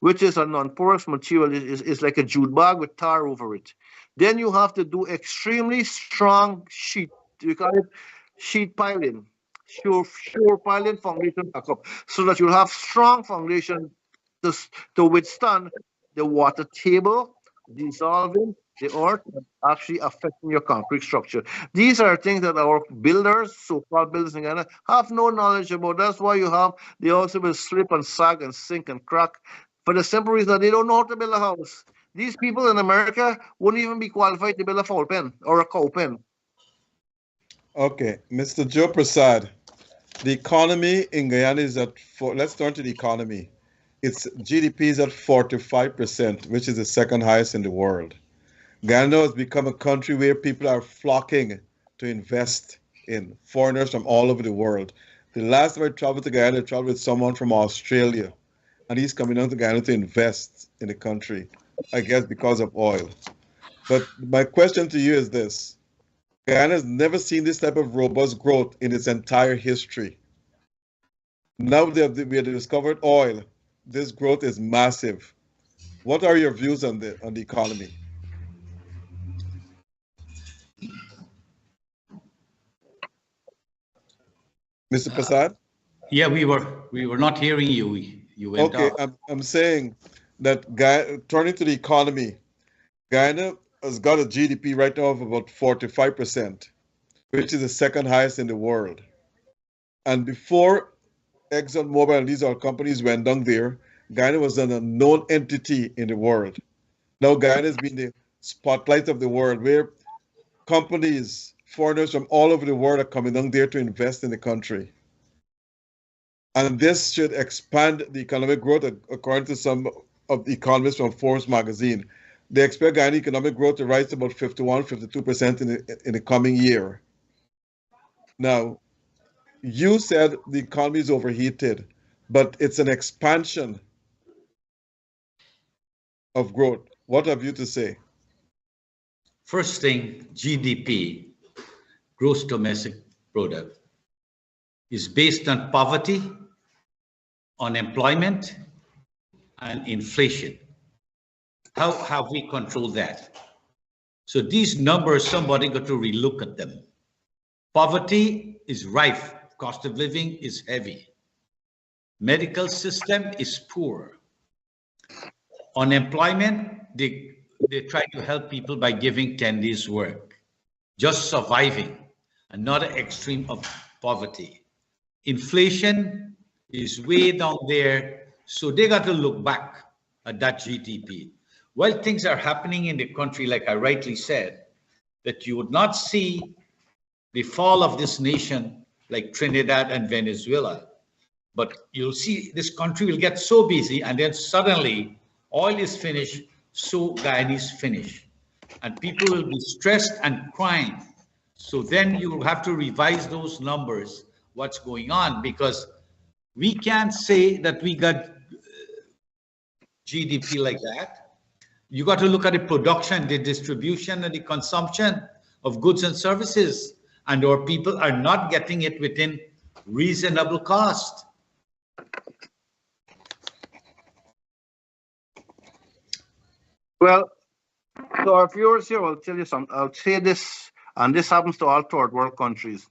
which is a non-porous material. It's like a jute bag with tar over it. Then you have to do extremely strong sheet. We call it sheet piling. Sure piling foundation backup, so that you'll have strong foundation to withstand the water table dissolving the earth and actually affecting your concrete structure. These are things that our builders, so-called builders in Ghana, have no knowledge about. That's why they also will slip and sag and sink and crack for the simple reason that they don't know how to build a house. These people in America wouldn't even be qualified to build a foul pen or a cow pen. Okay, Mr. Joe Prasad, the economy in Guyana is let's turn to the economy. Its GDP is at 45%, which is the second highest in the world. Guyana has become a country where people are flocking to invest in, foreigners from all over the world. The last time I traveled to Guyana, I traveled with someone from Australia, and he's coming out to Guyana to invest in the country, I guess because of oil. But my question to you is this. Guyana has never seen this type of robust growth in its entire history. Now that we have discovered oil, this growth is massive. What are your views on the economy? Mr. Prasad? Yeah, we were not hearing you. You went Okay, out. I'm saying that turning to the economy, Guyana has got a GDP right now of about 45%, which is the second highest in the world. And before ExxonMobil and these oil companies went down there, Guyana was an unknown entity in the world. Now Guyana has been the spotlight of the world, where companies, foreigners from all over the world are coming down there to invest in the country. And this should expand the economic growth, according to some of the economists from Forbes magazine. They expect Guyana economic growth to rise to about 51, 52% in the coming year. Now, you said the economy is overheated, but it's an expansion of growth. What have you to say? First thing, GDP, gross domestic product, is based on poverty, unemployment, and inflation. How have we controlled that? So these numbers, somebody got to relook at them. Poverty is rife, cost of living is heavy. Medical system is poor. Unemployment, they try to help people by giving 10 days work, just surviving, and not an extreme of poverty. Inflation is way down there, so they got to look back at that GDP. While things are happening in the country, like I rightly said, that you would not see the fall of this nation like Trinidad and Venezuela, but you'll see this country will get so busy, and then suddenly oil is finished, so Guyana is finished. And people will be stressed and crying. So then you will have to revise those numbers, what's going on, because we can't say that we got GDP like that. You got to look at the production, the distribution, and the consumption of goods and services. And our people are not getting it within reasonable cost. Well, so our viewers here, I'll tell you something. I'll say this, and this happens to all third world countries.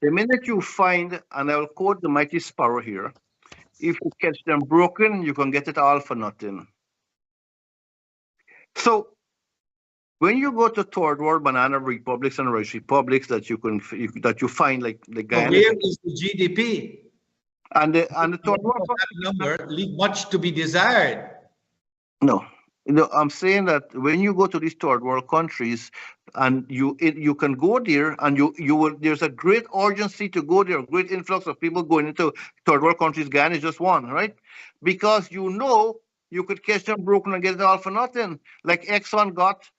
The minute you find, and I'll quote the mighty sparrow here, if you catch them broken, you can get it all for nothing. So when you go to third world banana republics and rice republics that you find like the Guyana, where is the GDP? and the third world That number leave much to be desired. no. I'm saying that when you go to these third world countries, and you can go there, and you will. There's a great urgency to go there. A great influx of people going into third world countries. Ghana is just one, right? Because you could catch them broken and get it all for nothing, like Exxon got.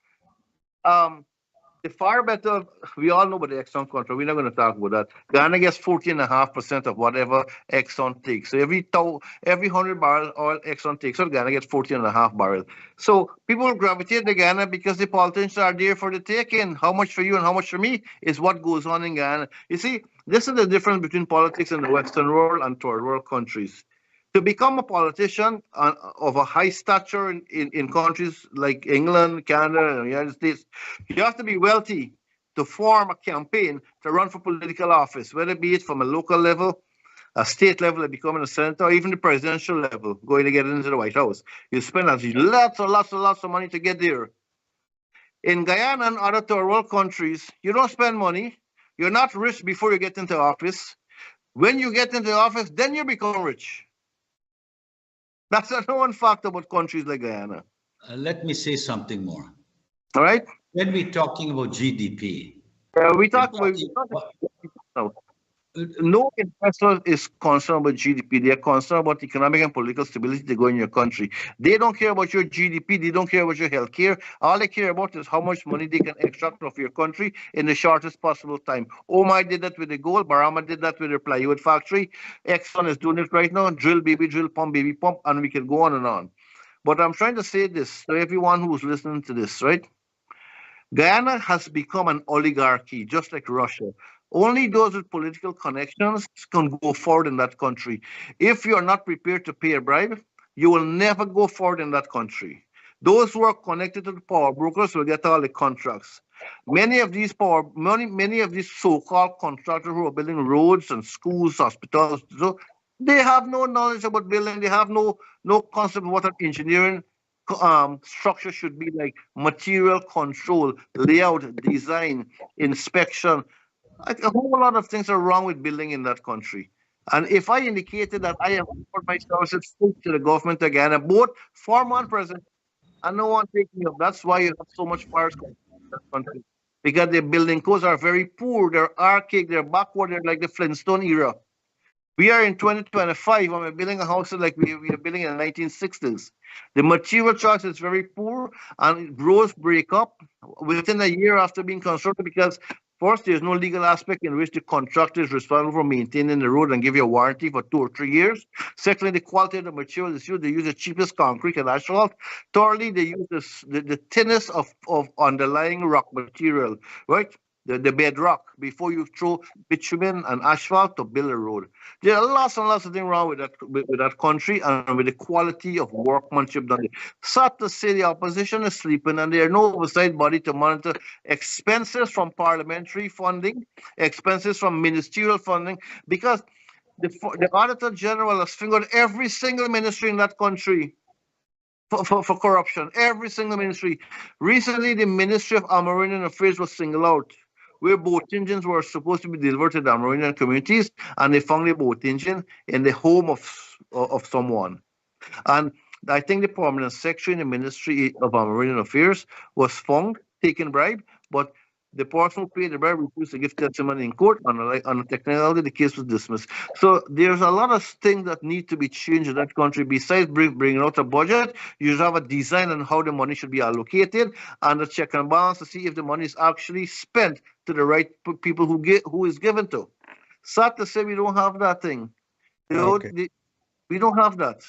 The far better, we all know about the Exxon contract. We're not going to talk about that. Ghana gets 14.5% of whatever Exxon takes. So every 100 barrel oil Exxon takes, so Ghana gets 14.5 barrels. So people gravitate to Ghana because the politicians are there for the taking. How much for you and how much for me is what goes on in Ghana. You see, this is the difference between politics in the Western world and third world countries. To become a politician of a high stature in countries like England, Canada, and the United States, you have to be wealthy to form a campaign to run for political office, whether it be it from a local level, a state level, like becoming a senator, or even the presidential level, going to get into the White House. You spend lots of money to get there. In Guyana and other third world countries, you don't spend money. You're not rich before you get into office. When you get into office, then you become rich. That's a known fact about countries like Guyana. Let me say something more. All right? When we're talking about GDP, we talk about no investor is concerned about GDP. They are concerned about economic and political stability to go in your country. They don't care about your GDP. They don't care about your health care. All they care about is how much money they can extract of your country in the shortest possible time. Omai did that with the gold. Barama did that with their plywood factory. Exxon is doing it right now. Drill, baby, drill, pump, baby, pump. And we can go on and on. But I'm trying to say this to everyone who's listening to this, right? Guyana has become an oligarchy, just like Russia. Only those with political connections can go forward in that country. If you're not prepared to pay a bribe, you will never go forward in that country. Those who are connected to the power brokers will get all the contracts. Many of these so-called contractors who are building roads and schools, hospitals, so they have no knowledge about building. They have no concept of what an engineering structure should be like: material control, layout, design, inspection. A whole lot of things are wrong with building in that country. And if I indicated that I have offered my services to the government of Ghana, both former and present, and no one takes me up. That's why you have so much fires in that country. Because their building codes are very poor, they're archaic, they're backward, they're like the Flintstone era. We are in 2025, and we're building a house like we are building in the 1960s. The material choice is very poor, and roads break up within a year after being constructed because first, there's no legal aspect in which the contractor is responsible for maintaining the road and give you a warranty for 2 or 3 years. Secondly, the quality of the material is used. They use the cheapest concrete and asphalt. Thirdly, they use the thinnest of underlying rock material, right? The bedrock before you throw bitumen and asphalt to build a road. There are lots and lots of things wrong with that country and with the quality of workmanship done. Sad to say, the opposition is sleeping, and there are no oversight body to monitor expenses from parliamentary funding, expenses from ministerial funding, because the Auditor General has fingered every single ministry in that country. for corruption. Every single ministry. Recently, the Ministry of Amerindian Affairs was singled out, where boat engines were supposed to be delivered to the Amerindian communities, and they found the boat engine in the home of someone. And I think the permanent secretary in the Ministry of Amerindian Affairs was found taking bribe, but the person who paid the bribe refused to give testimony in court, and on technicality, the case was dismissed. So there's a lot of things that need to be changed in that country. Besides bringing out a budget, you should have a design on how the money should be allocated, and a check and balance to see if the money is actually spent to the right people who is given to. Sad to say we don't have that thing. Okay. We don't have that.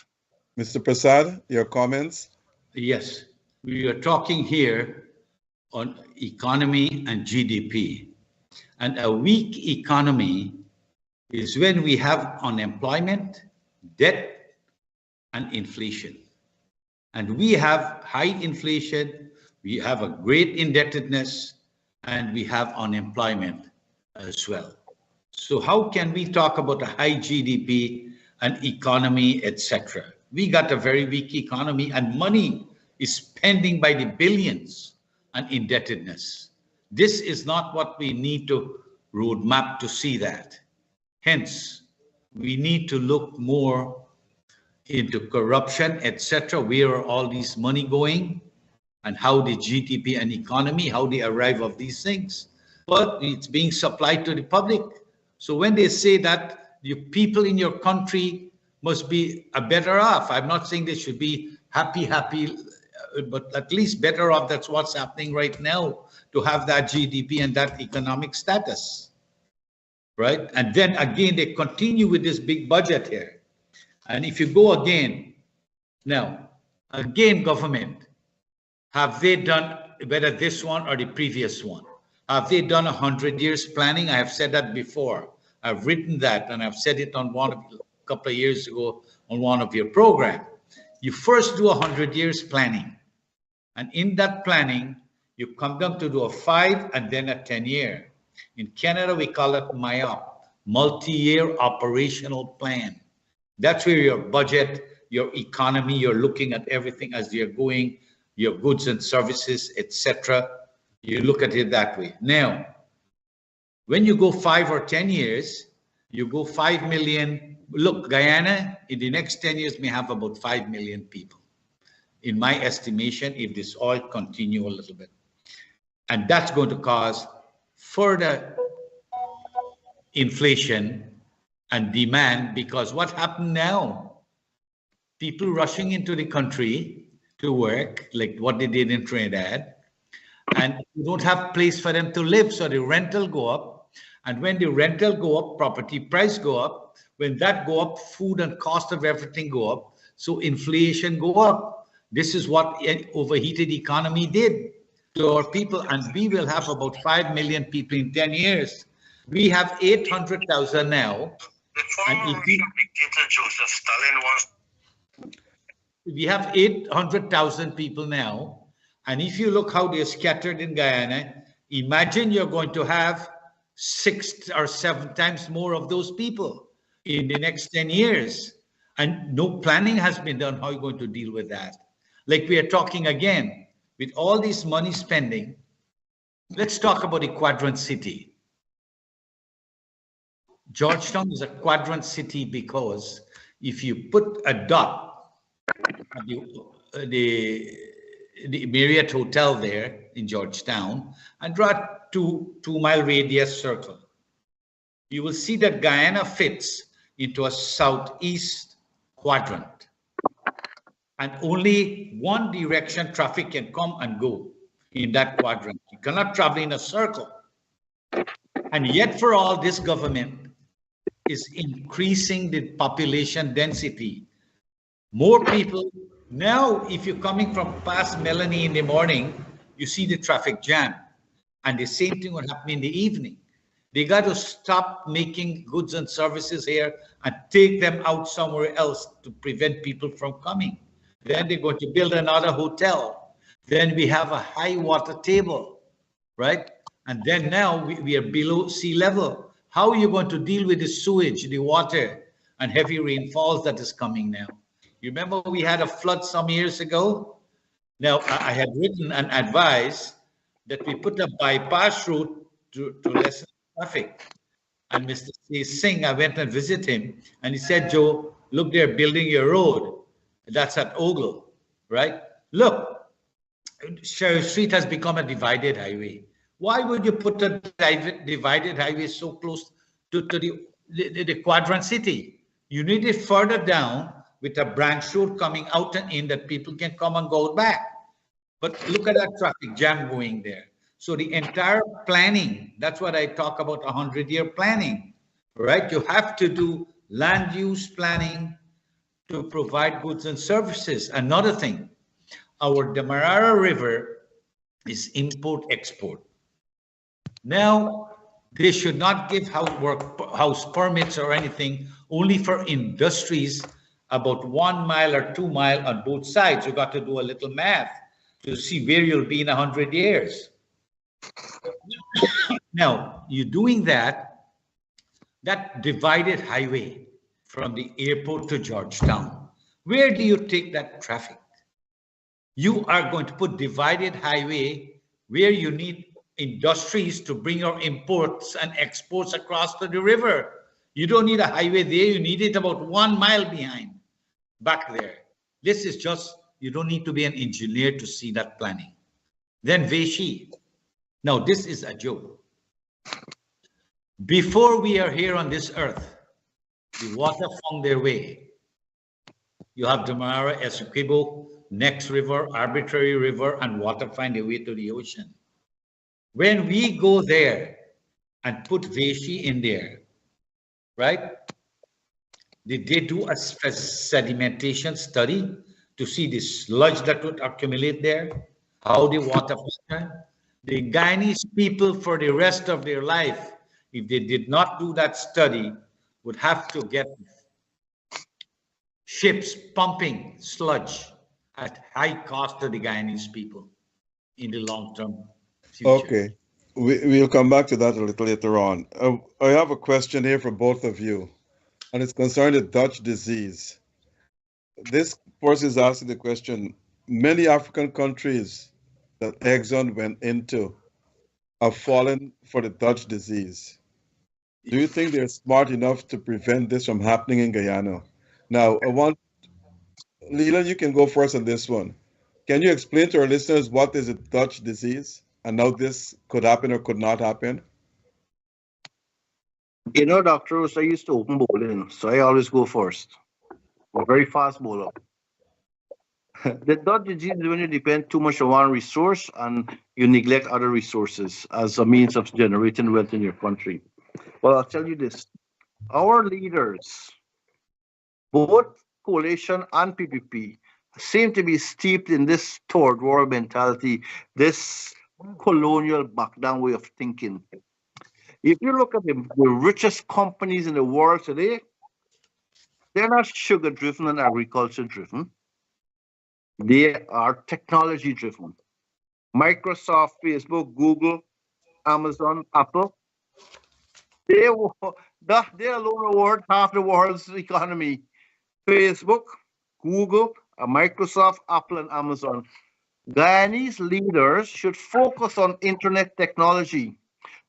Mr. Prasad, your comments? Yes, we are talking here on economy and GDP. And a weak economy is when we have unemployment, debt, and inflation. And we have high inflation, we have a great indebtedness, and we have unemployment as well. So how can we talk about a high GDP and economy, etc.? We got a very weak economy, and money is spending by the billions and indebtedness. This is not what we need to roadmap to see that. Hence, we need to look more into corruption, etc. Where are all these money going, and how the GDP and economy, how they arrive of these things. But it's being supplied to the public. So when they say that the people in your country must be better off, I'm not saying they should be happy, but at least better off. That's what's happening right now, to have that GDP and that economic status, right? And then again, they continue with this big budget here. And if you go again, now, again, government, have they done, whether this one or the previous one, have they done 100 years planning? I have said that before. I've written that, and I've said it on a couple of years ago on one of your programs. You first do 100 years planning. And in that planning, you come down to do a 5 and then a 10-year. In Canada, we call it MIOP, multi-year operational plan. That's where your budget, your economy, you're looking at everything as you're going, your goods and services, etc. You look at it that way. Now, when you go 5 or 10 years, you go 5 million. Look, Guyana, in the next 10 years, may have about 5 million people, in my estimation, if this oil continue a little bit. And that's going to cause further inflation and demand, because what happened now, people rushing into the country to work, like what they did in Trinidad, and you don't have place for them to live, so the rental go up. And when the rental go up, property price go up. When that go up, food and cost of everything go up. So inflation go up. This is what an overheated economy did to our people. And we will have about 5 million people in 10 years. We have 800,000 now. And if we have 800,000 people now. And if you look how they're scattered in Guyana, imagine you're going to have 6 or 7 times more of those people in the next 10 years. And no planning has been done. How are you going to deal with that? Like we are talking again, with all this money spending, let's talk about a quadrant city. Georgetown is a quadrant city because if you put a dot at the Marriott Hotel there in Georgetown and draw a 2-mile radius circle, you will see that Guyana fits into a southeast quadrant. And only one direction traffic can come and go in that quadrant. You cannot travel in a circle. And yet for all, this government is increasing the population density. More people. Now, if you're coming from past Melanie in the morning, you see the traffic jam. And the same thing will happen in the evening. They got to stop making goods and services here and take them out somewhere else to prevent people from coming. Then they're going to build another hotel. Then we have a high water table, right? And then now we are below sea level. How are you going to deal with the sewage, the water, and heavy rainfalls that is coming now? You remember we had a flood some years ago? Now, I had written and advised that we put a bypass route to lessen traffic. And Mr. Singh, I went and visited him, and he said, Joe, look, they're building your road. That's at Ogle, right? Look, Sheriff Street has become a divided highway. Why would you put a divided highway so close to the quadrant city? You need it further down with a branch road coming out and in that people can come and go back. But look at that traffic jam going there. So the entire planning, that's what I talk about, 100-year planning, right? You have to do land use planning to provide goods and services. Another thing, our Demerara River is import-export. Now, they should not give house permits or anything only for industries about 1 mile or 2 mile on both sides. You got to do a little math to see where you'll be in 100 years. Now, you're doing that divided highway from the airport to Georgetown. Where do you take that traffic? You are going to put divided highway where you need industries to bring your imports and exports across to the river. You don't need a highway there. You need it about 1 mile behind, back there. This is just, you don't need to be an engineer to see that planning. Then Veshi. Now, this is a joke. Before we are here on this earth, the water found their way. You have Demerara, Essequibo, Next River, Arbitrary River, and water find their way to the ocean. When we go there and put Veshi in there, right? Did they do a sedimentation study to see the sludge that would accumulate there? How the water pattern? The Guyanese people for the rest of their life, if they did not do that study, would have to get ships pumping sludge at high cost to the Guyanese people in the long-term future. Okay, we'll come back to that a little later on. I have a question here for both of you, and it's concerning the Dutch disease. This person is asking the question, many African countries that Exxon went into have fallen for the Dutch disease. Do you think they're smart enough to prevent this from happening in Guyana? Now, Leland, you can go first on this one. Can you explain to our listeners what is a Dutch disease and how this could happen or could not happen? You know, doctors, I used to open bowling, so I always go first. I'm a very fast bowler. The Dutch disease is when you depend too much on one resource and you neglect other resources as a means of generating wealth in your country. Well, I'll tell you this. Our leaders, both coalition and PPP, seem to be steeped in this third world mentality, this colonial back-down way of thinking. If you look at the richest companies in the world today, they're not sugar-driven and agriculture-driven. They are technology-driven. Microsoft, Facebook, Google, Amazon, Apple, they alone are worth half the world's economy. Facebook, Google, Microsoft, Apple, and Amazon. Guyanese leaders should focus on internet technology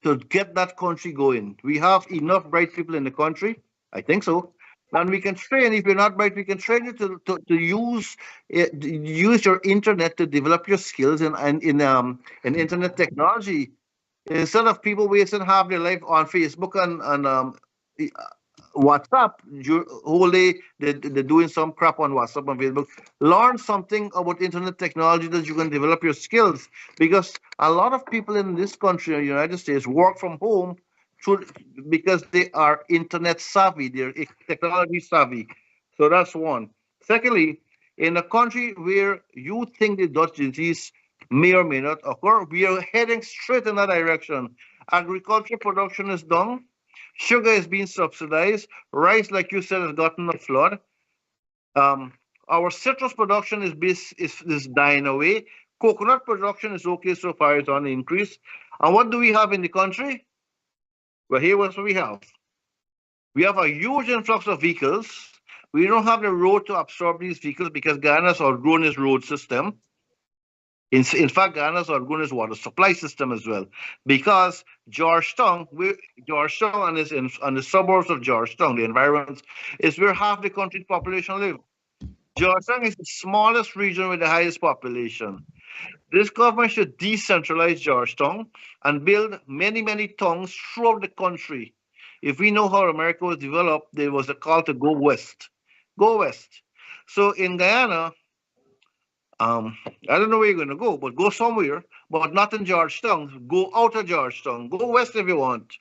to get that country going. We have enough bright people in the country. I think so. And we can train, if you're not bright, we can train you to use your internet to develop your skills in internet technology. Instead of people wasting half their life on Facebook and WhatsApp, whole day they're doing some crap on WhatsApp and Facebook. Learn something about internet technology that you can develop your skills, because a lot of people in this country, in the United States, work from home because they are internet savvy, they're technology savvy. So that's one. Secondly, in a country where you think the Dutch disease may or may not occur, we are heading straight in that direction. Agriculture production is down. Sugar is being subsidized. Rice, like you said, has gotten a flood. Our citrus production is dying away. Coconut production is okay so far, it's on the increase. And what do we have in the country? Well, here what we have. We have a huge influx of vehicles, We don't have the road to absorb these vehicles because Guyana's outgrown its road system. In fact, Guyana's outgrown its water supply system as well. Because Georgetown and and the suburbs of Georgetown, the environments, is where half the country's population live. Georgetown is the smallest region with the highest population. This government should decentralize Georgetown and build many, many towns throughout the country. If we know how America was developed, there was a call to go west. Go west. So in Guyana, I don't know where you're going to go, but go somewhere, but not in Georgetown. Go out of Georgetown. Go west if you want.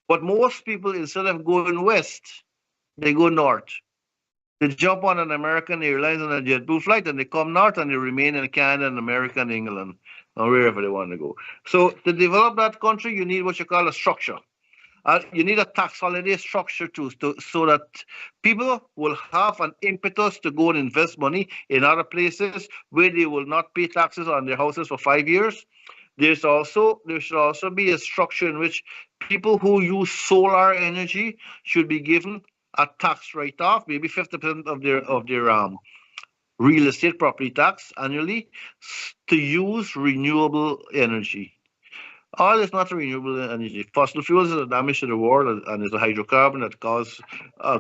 But most people, instead of going west, they go north. They jump on an American Airlines and a JetBlue flight, and they come north and they remain in Canada and America and England, or wherever they want to go. So to develop that country, you need what you call a structure. You need a tax holiday structure too, so that people will have an impetus to go and invest money in other places where they will not pay taxes on their houses for 5 years. There should also be a structure in which people who use solar energy should be given a tax write-off, maybe 50% of their real estate property tax annually, to use renewable energy. Oil is not a renewable energy. Fossil fuels is a damage to the world, and it's a hydrocarbon that causes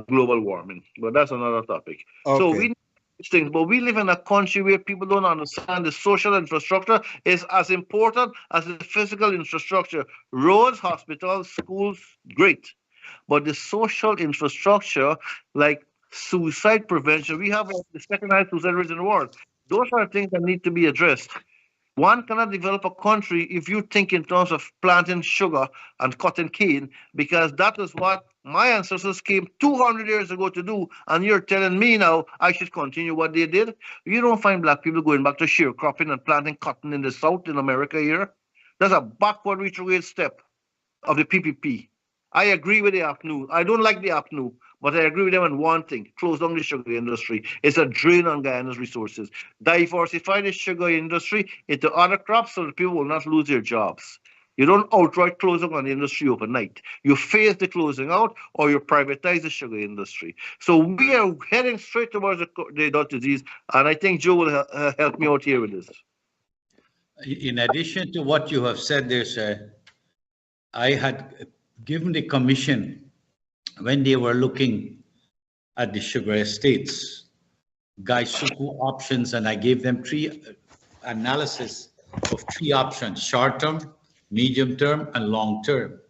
global warming. But that's another topic. Okay. So we need these things, but we live in a country where people don't understand the social infrastructure is as important as the physical infrastructure. Roads, hospitals, schools, great. But the social infrastructure, like suicide prevention, we have the second highest suicide rate in the world. Those are things that need to be addressed. One cannot develop a country if you think in terms of planting sugar and cotton cane, because that is what my ancestors came 200 years ago to do, and you're telling me now I should continue what they did. You don't find black people going back to sharecropping and planting cotton in the South in America here. That's a backward retrograde step of the PPP. I agree with the APNU. I don't like the APNU, but I agree with them on one thing: close down the sugar industry. It's a drain on Guyana's resources. Diversify the sugar industry into other crops so that people will not lose their jobs. You don't outright close down on the industry overnight. You phase the closing out, or you privatize the sugar industry. So we are heading straight towards the dot disease, and I think Joe will help me out here with this. In addition to what you have said, I had given the commission, when they were looking at the sugar estates, Gaisuku options, and I gave them analysis of 3 options: short-term, medium-term, and long-term.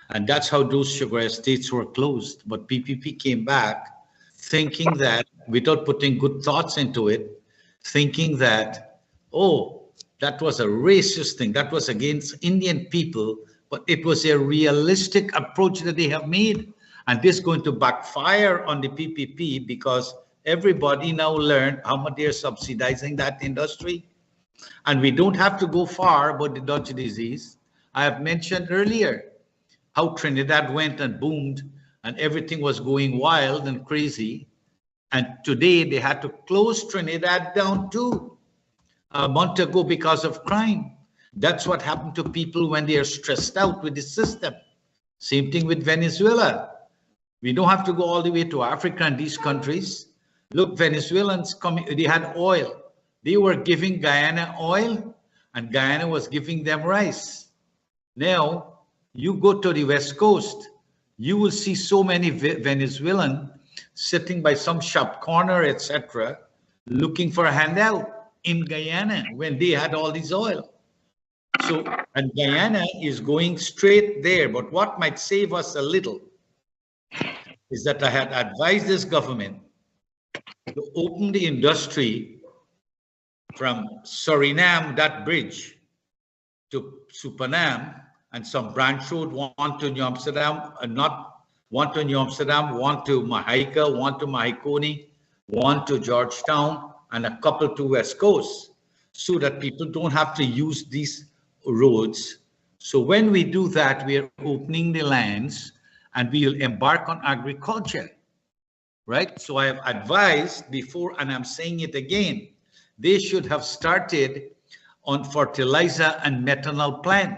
And that's how those sugar estates were closed. But PPP came back thinking that, without putting good thoughts into it, thinking that, oh, that was a racist thing, that was against Indian people, but it was a realistic approach that they have made. And this is going to backfire on the PPP because everybody now learned how much they're subsidizing that industry. And we don't have to go far about the Dutch disease. I have mentioned earlier how Trinidad went and boomed and everything was going wild and crazy. And today they had to close Trinidad down too, a month ago, because of crime. That's what happened to people when they are stressed out with the system. Same thing with Venezuela. We don't have to go all the way to Africa and these countries. Look, Venezuelans, they had oil. They were giving Guyana oil, and Guyana was giving them rice. Now, you go to the West Coast, you will see so many Venezuelans sitting by some shop corner, etc., looking for a handout in Guyana when they had all this oil. So, and Guyana is going straight there. But what might save us a little is that I had advised this government to open the industry from Suriname, that bridge, to Supanam, and some branch road, one to New Amsterdam, not one to New Amsterdam, one to Mahaica, one to Mahikoni, one to Georgetown, and a couple to West Coast, so that people don't have to use these roads. So when we do that, we are opening the lands and we will embark on agriculture, right? So I have advised before, and I'm saying it again, they should have started on fertilizer and methanol plant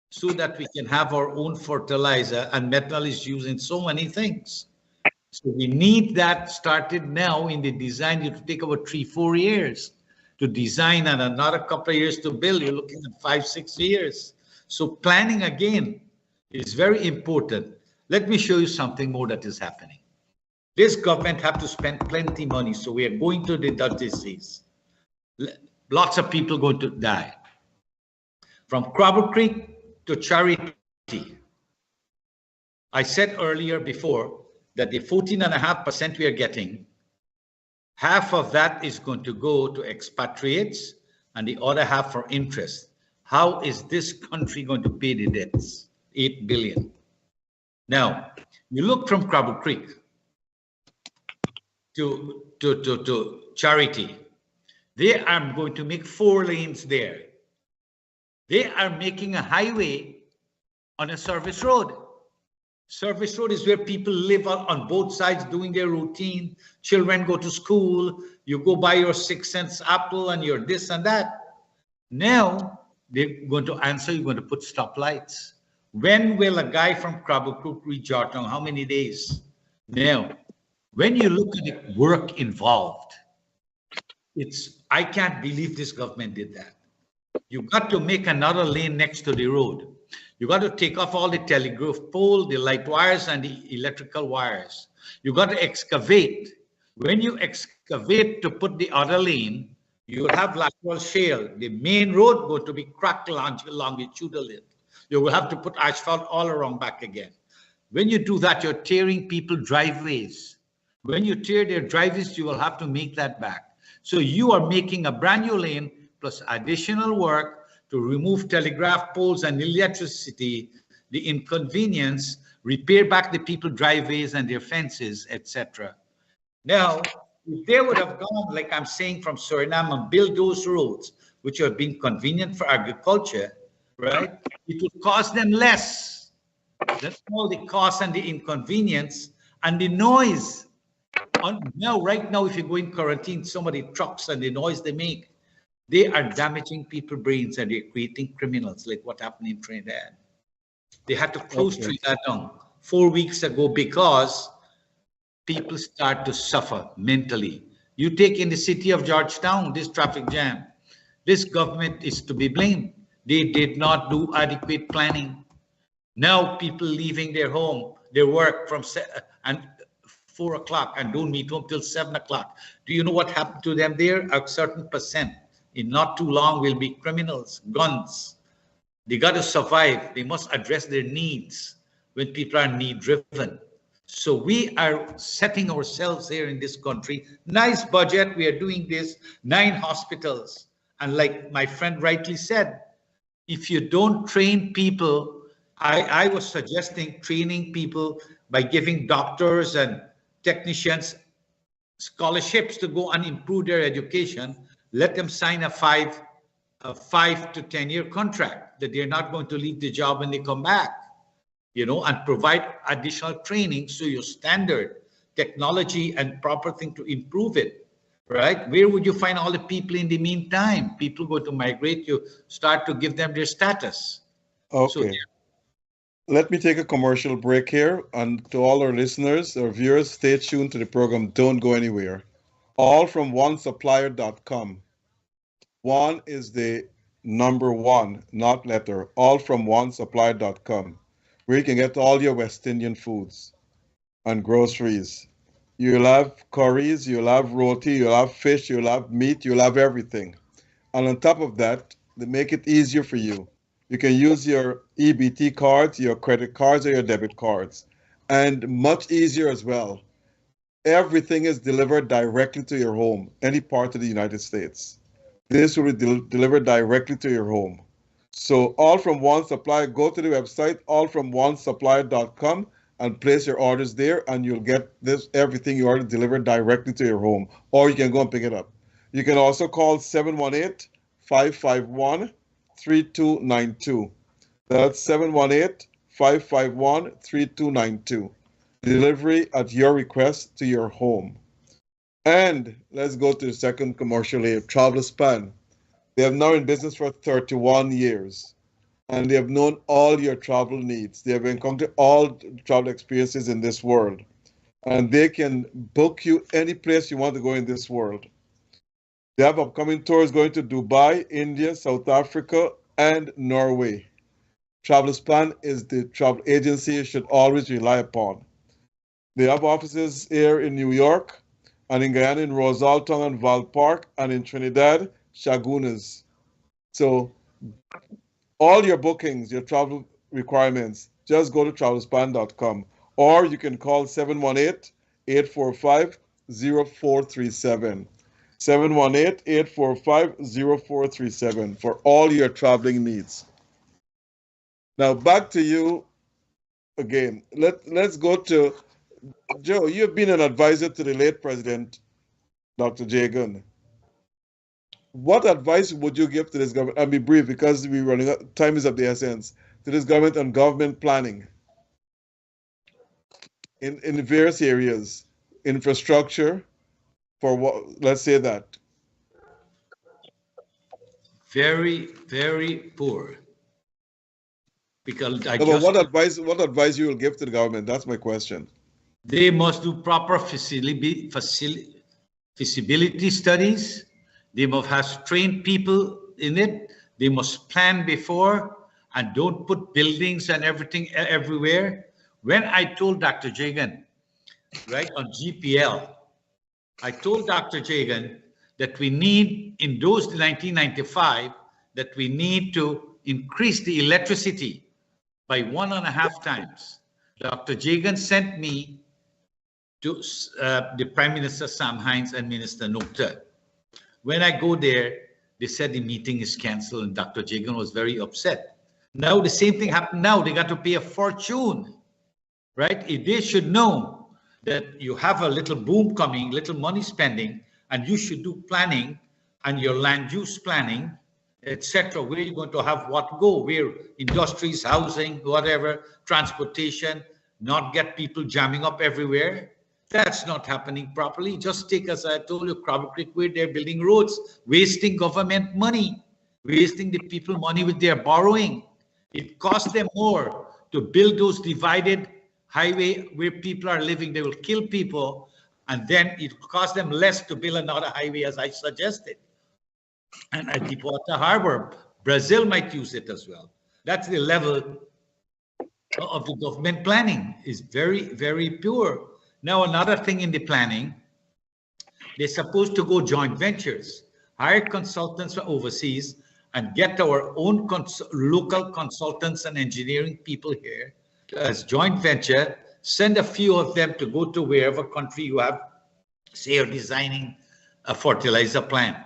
so that we can have our own fertilizer, and methanol is used in so many things. So we need that started now in the design. It will take about 3-4 years to design and another couple of years to build. You're looking at 5-6 years. So planning again is very important. Let me show you something more that is happening. This government have to spend plenty money. So we are going to the Dutch disease. Lots of people going to die. From Crabble Creek to Charity. I said earlier before that the 14.5% we are getting, half of that is going to go to expatriates and the other half for interest. How is this country going to pay the debts? 8 billion. Now, you look from Crabble Creek to Charity. They are going to make 4 lanes there. They are making a highway on a service road. Service road is where people live on both sides doing their routine. Children go to school. You go buy your 6-cent apple and your this and that. Now they're going to answer, you're going to put stoplights. When will a guy from Crabble Creek reach Georgetown? How many days? Now, when you look at the work involved, I can't believe this government did that. You got to make another lane next to the road. You got to take off all the telegraph pole, the light wires, and the electrical wires. You got to excavate. When you excavate to put the other lane, you will have lateral shale. The main road going to be cracked longitudinally. You will have to put asphalt all around back again. When you do that, you're tearing people driveways. When you tear their driveways, you will have to make that back. So you are making a brand new lane plus additional work to remove telegraph poles and electricity, the inconvenience, repair back the people driveways and their fences, etc. Now, if they would have gone, like I'm saying, from Suriname and build those roads, which have been convenient for agriculture, right? It would cost them less than all the cost and the inconvenience and the noise. Right now, if you go in quarantine, some of the trucks and the noise they make, they are damaging people's brains and they're creating criminals, like what happened in Trinidad. They had to close Trinidad down 4 weeks ago because people start to suffer mentally. You take in the city of Georgetown, this traffic jam, this government is to be blamed. They did not do adequate planning. Now people leaving their home, their work from 4 o'clock and don't meet home till 7 o'clock. Do you know what happened to them there? A certain percent in not too long will be criminals, guns. They got to survive. They must address their needs when people are need driven. So we are setting ourselves here in this country. Nice budget. We are doing this, 9 hospitals. And like my friend rightly said, if you don't train people, I was suggesting training people by giving doctors and technicians scholarships to go and improve their education. Let them sign a 5 to 10 year contract that they're not going to leave the job when they come back, and provide additional training. So your standard technology and proper thing to improve it, right? Where would you find all the people in the meantime? People go to migrate, you start to give them their status. Okay. So, let me take a commercial break here. And to all our listeners, our viewers, stay tuned to the program. Don't go anywhere. All from onesupplier.com. One is the number 1, not letter. All from onesupplier.com, where you can get all your West Indian foods and groceries. You'll have curries, you'll have roti, you'll have fish, you'll have meat, you'll have everything. And on top of that, they make it easier for you. You can use your EBT cards, your credit cards, or your debit cards. And much easier as well. Everything is delivered directly to your home, any part of the United States. This will be delivered directly to your home. So all from one supplier, go to the website, allfromonesupplier.com, and place your orders there, and you'll get everything you order delivered directly to your home, or you can go and pick it up. You can also call 718-551-3292. That's 718-551-3292. Delivery at your request to your home. And let's go to the second commercial here, Globespan. They have now in business for 31 years, and they have known all your travel needs. They have encountered all travel experiences in this world. and they can book you any place you want to go in this world. They have upcoming tours going to Dubai, India, South Africa, and Norway. Globespan is the travel agency you should always rely upon. They have offices here in New York, and in Guyana, in Rosalton and Val Park, and in Trinidad, Chaguanas. So all your bookings, your travel requirements, just go to travelspan.com, or you can call 718-845-0437. 718-845-0437 for all your traveling needs. Now back to you again. Let's go to Joe. You've been an advisor to the late President, Dr. Jagan. What advice would you give to this government? I'll be brief because we're running out, time is of the essence, to this government on government planning in various areas, infrastructure, for what, let's say that. Very, very poor. Because What advice you will give to the government? That's my question. They must do proper feasibility studies. They must have trained people in it. They must plan before and don't put buildings and everything everywhere. When I told Dr. Jagan, right, on GPL, I told Dr. Jagan that we need, in those 1995, that we need to increase the electricity by 1.5 times. Dr. Jagan sent me to the Prime Minister Sam Hines and Minister Nokta. When I go there, they said the meeting is canceled, and Dr. Jagan was very upset. Now the same thing happened now. They got to pay a fortune, right? If they should know that you have a little boom coming, little money spending, and you should do planning and your land use planning, etc., where you're going to have what go, where industries, housing, whatever, transportation, not get people jamming up everywhere. That's not happening properly. Just take, as I told you, Crabbe Creek, where they're building roads, wasting government money, wasting the people money with their borrowing. It costs them more to build those divided highway where people are living. They will kill people, and then it costs them less to build another highway, as I suggested. And at Deepwater Harbor, Brazil might use it as well. That's the level of the government planning, is very, very poor. Now, another thing in the planning, they're supposed to go joint ventures, hire consultants from overseas, and get our own local consultants and engineering people here as joint venture, send a few of them to go to wherever country you have, say you're designing a fertilizer plant.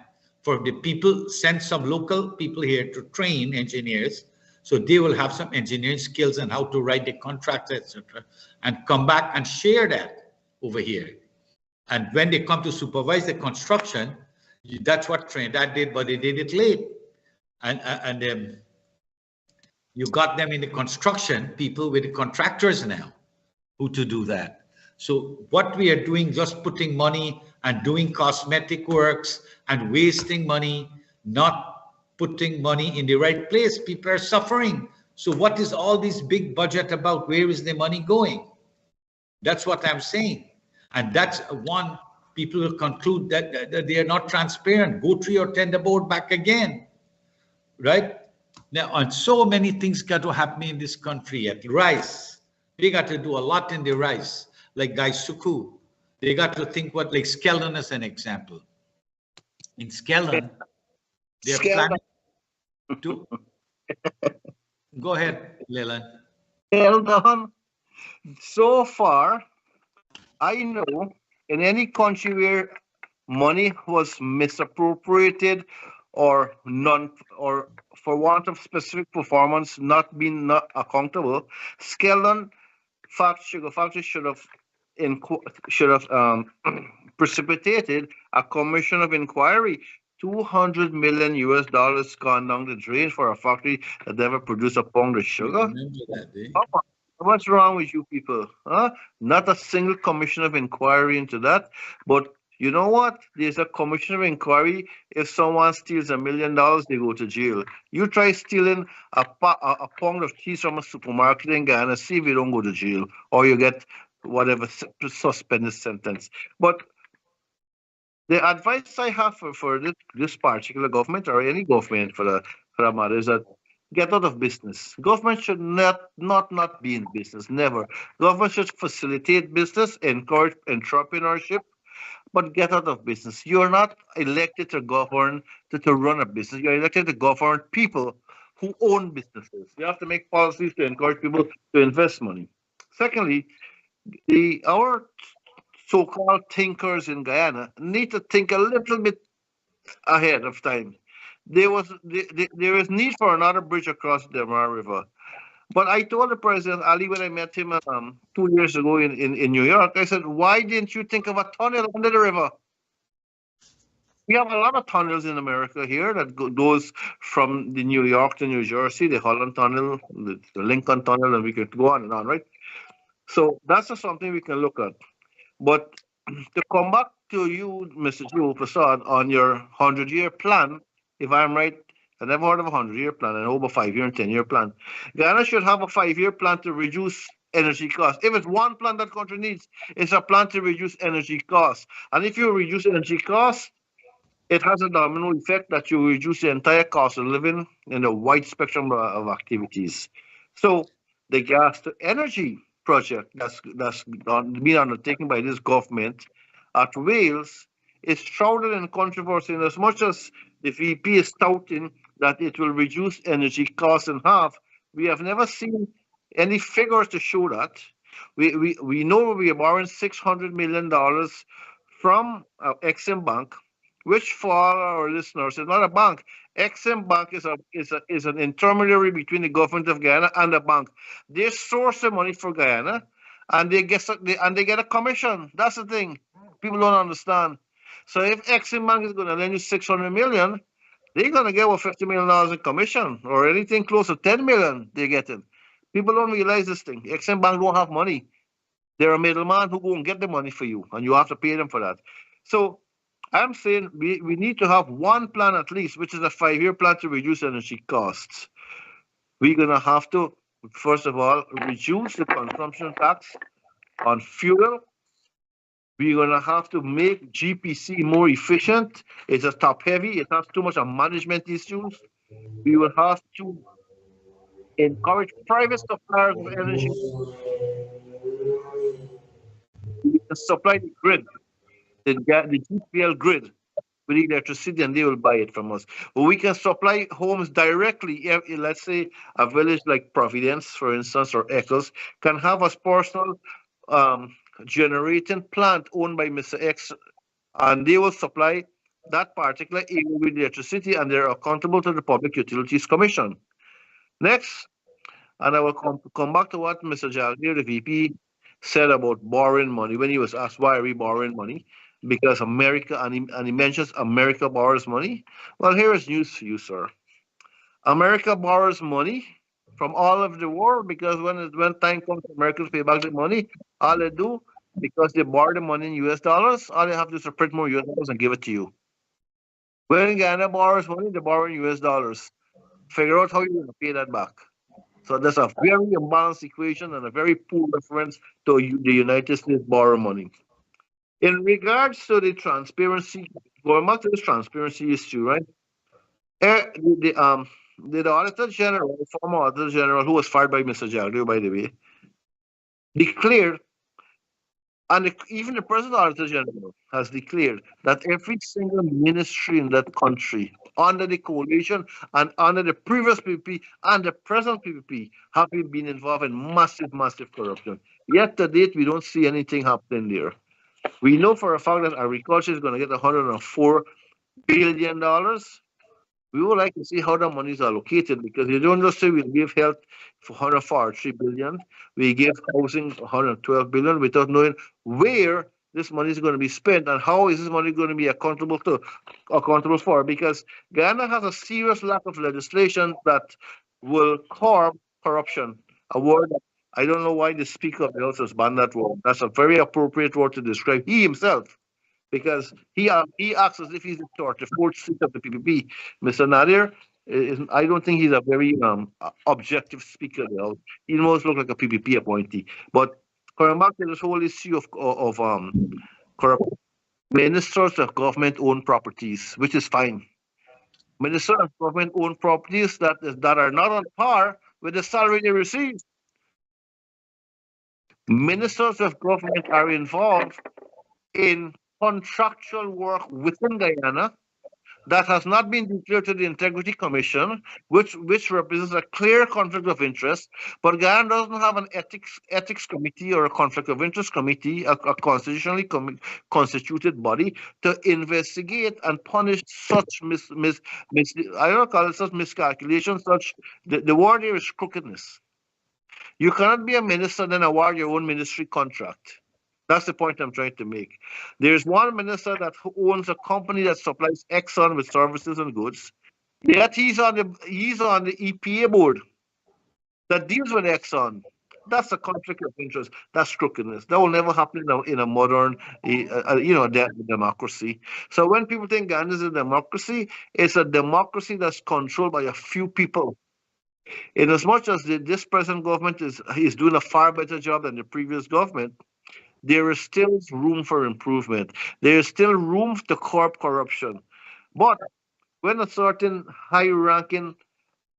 For the people, send some local people here to train engineers, so they will have some engineering skills and how to write the contracts, etc., and come back and share that over here. And when they come to supervise the construction, that's what Trinidad did, but they did it late. And you got them in the construction, people with the contractors now, who to do that. So what we are doing, just putting money and doing cosmetic works and wasting money, not putting money in the right place. People are suffering. So what is all this big budget about? Where is the money going? That's what I'm saying. And that's one, people will conclude that they are not transparent. Go to your tender board back again, right? Now, and so many things got to happen in this country. At rice, they got to do a lot in the rice, like Gaisuku. They got to think what, like Skeldon as an example. In Skeldon, they're planning to... Go ahead, Leland. Skeldon, so far, I know in any country where money was misappropriated or none, or for want of specific performance not being not accountable, Skeldon sugar factory should have precipitated a commission of inquiry. $200 million gone down the drain for a factory that never produced a pound of sugar. What's wrong with you people? Huh? Not a single commission of inquiry into that. But you know what? There's a commission of inquiry. If someone steals $1 million, they go to jail. You try stealing a pound of cheese from a supermarket in Ghana, see if you don't go to jail, or you get whatever suspended sentence. But the advice I have for this particular government or any government for that matter is that get out of business. Government should not be in business. Never. Government should facilitate business, encourage entrepreneurship, but get out of business. You're not elected to govern to run a business. You're elected to govern people who own businesses. You have to make policies to encourage people to invest money. Secondly, our so-called thinkers in Guyana need to think a little bit ahead of time. There is need for another bridge across the Mar River. But I told the President Ali when I met him 2 years ago in New York, I said, why didn't you think of a tunnel under the river? We have a lot of tunnels in America here that goes from the New York to New Jersey, the Holland Tunnel, the Lincoln Tunnel, and we could go on and on, right? So that's just something we can look at. But to come back to you, Mr. Jewel Prasad, on your 100-year plan, if I'm right, I never heard of a 100-year plan. I know about 5-year and 10-year plan. Ghana should have a 5-year plan to reduce energy costs. If it's one plan that country needs, it's a plan to reduce energy costs. And if you reduce energy costs, it has a domino effect that you reduce the entire cost of living in a wide spectrum of activities. So the gas to energy project that's been undertaken by this government at Wales is shrouded in controversy in as much as the VP is touting that it will reduce energy costs in half. We have never seen any figures to show that. We know we are borrowing $600 million from Exim Bank, which for our listeners is not a bank. Exim Bank is an intermediary between the government of Guyana and the bank. They source the money for Guyana, and they get a commission. That's the thing people don't understand. So if Exim Bank is going to lend you $600 million, they're going to get $50 million in commission, or anything close to $10 million they're getting. People don't realize this thing. Exim Bank don't have money. They're a middleman who go and get the money for you, and you have to pay them for that. So I'm saying we need to have one plan at least, which is a 5-year plan to reduce energy costs. We're going to have to, first of all, reduce the consumption tax on fuel. We're going to have to make GPC more efficient. It's a top heavy. It has too much of management issues. We will have to encourage private suppliers of energy to supply the grid, the GPL grid, with electricity, and they will buy it from us. But we can supply homes directly. Let's say a village like Providence, for instance, or Eccles, can have a personal generating plant owned by Mr. X, and they will supply that particular area with electricity, and they're accountable to the Public Utilities Commission. Next, and I will come back to what Mr. Jalgir, the VP, said about borrowing money when he was asked, why are we borrowing money? Because America, and he mentions America borrows money. Well, here is news for you, sir. America borrows money from all over the world, because when time comes for America to pay back the money, all they do, because they borrow the money in US dollars, all they have to do is to print more US dollars and give it to you. When Ghana borrows money, they borrow in US dollars. Figure out how you're going to pay that back. So that's a very imbalanced equation and a very poor reference to the United States borrow money. In regards to the transparency, going back to this transparency issue, right? The Auditor General, former Auditor General, who was fired by Mr. Jagdev, by the way, declared, and even the present Auditor General has declared, that every single ministry in that country, under the coalition and under the previous PPP and the present PPP, have been involved in massive, massive corruption. Yet to date, we don't see anything happening there. We know for a fact that agriculture is going to get $104 billion. We would like to see how the money is allocated, because you don't just say we'll give health for $143 billion, we give housing $112 billion, without knowing where this money is going to be spent and how is this money going to be accountable for. Because Ghana has a serious lack of legislation that will curb corruption. A word that I don't know why the Speaker of the House has banned that word. That's a very appropriate word to describe he himself, because he acts as if he's the fourth seat of the PPP. Mr. Nadir, I don't think he's a very objective speaker. He almost looks like a PPP appointee. But Coming back to this whole issue of corruption, ministers of government own properties, which is fine. Ministers of government own properties that are not on par with the salary they receive. Ministers of government are involved in contractual work within Guyana that has not been declared to the Integrity Commission, which represents a clear conflict of interest. But Guyana doesn't have an ethics committee or a conflict of interest committee, a constitutionally constituted body to investigate and punish such I don't call it such miscalculation, such the word here is crookedness. You cannot be a minister and then award your own ministry contract. That's the point I'm trying to make. There's one minister that owns a company that supplies Exxon with services and goods. Yet he's on the EPA board that deals with Exxon. That's a conflict of interest. That's crookedness. That will never happen in a modern, democracy. So when people think Ghana is a democracy, it's a democracy that's controlled by a few people. In as much as this present government is doing a far better job than the previous government, there is still room for improvement. There is still room to curb corruption. But when a certain high-ranking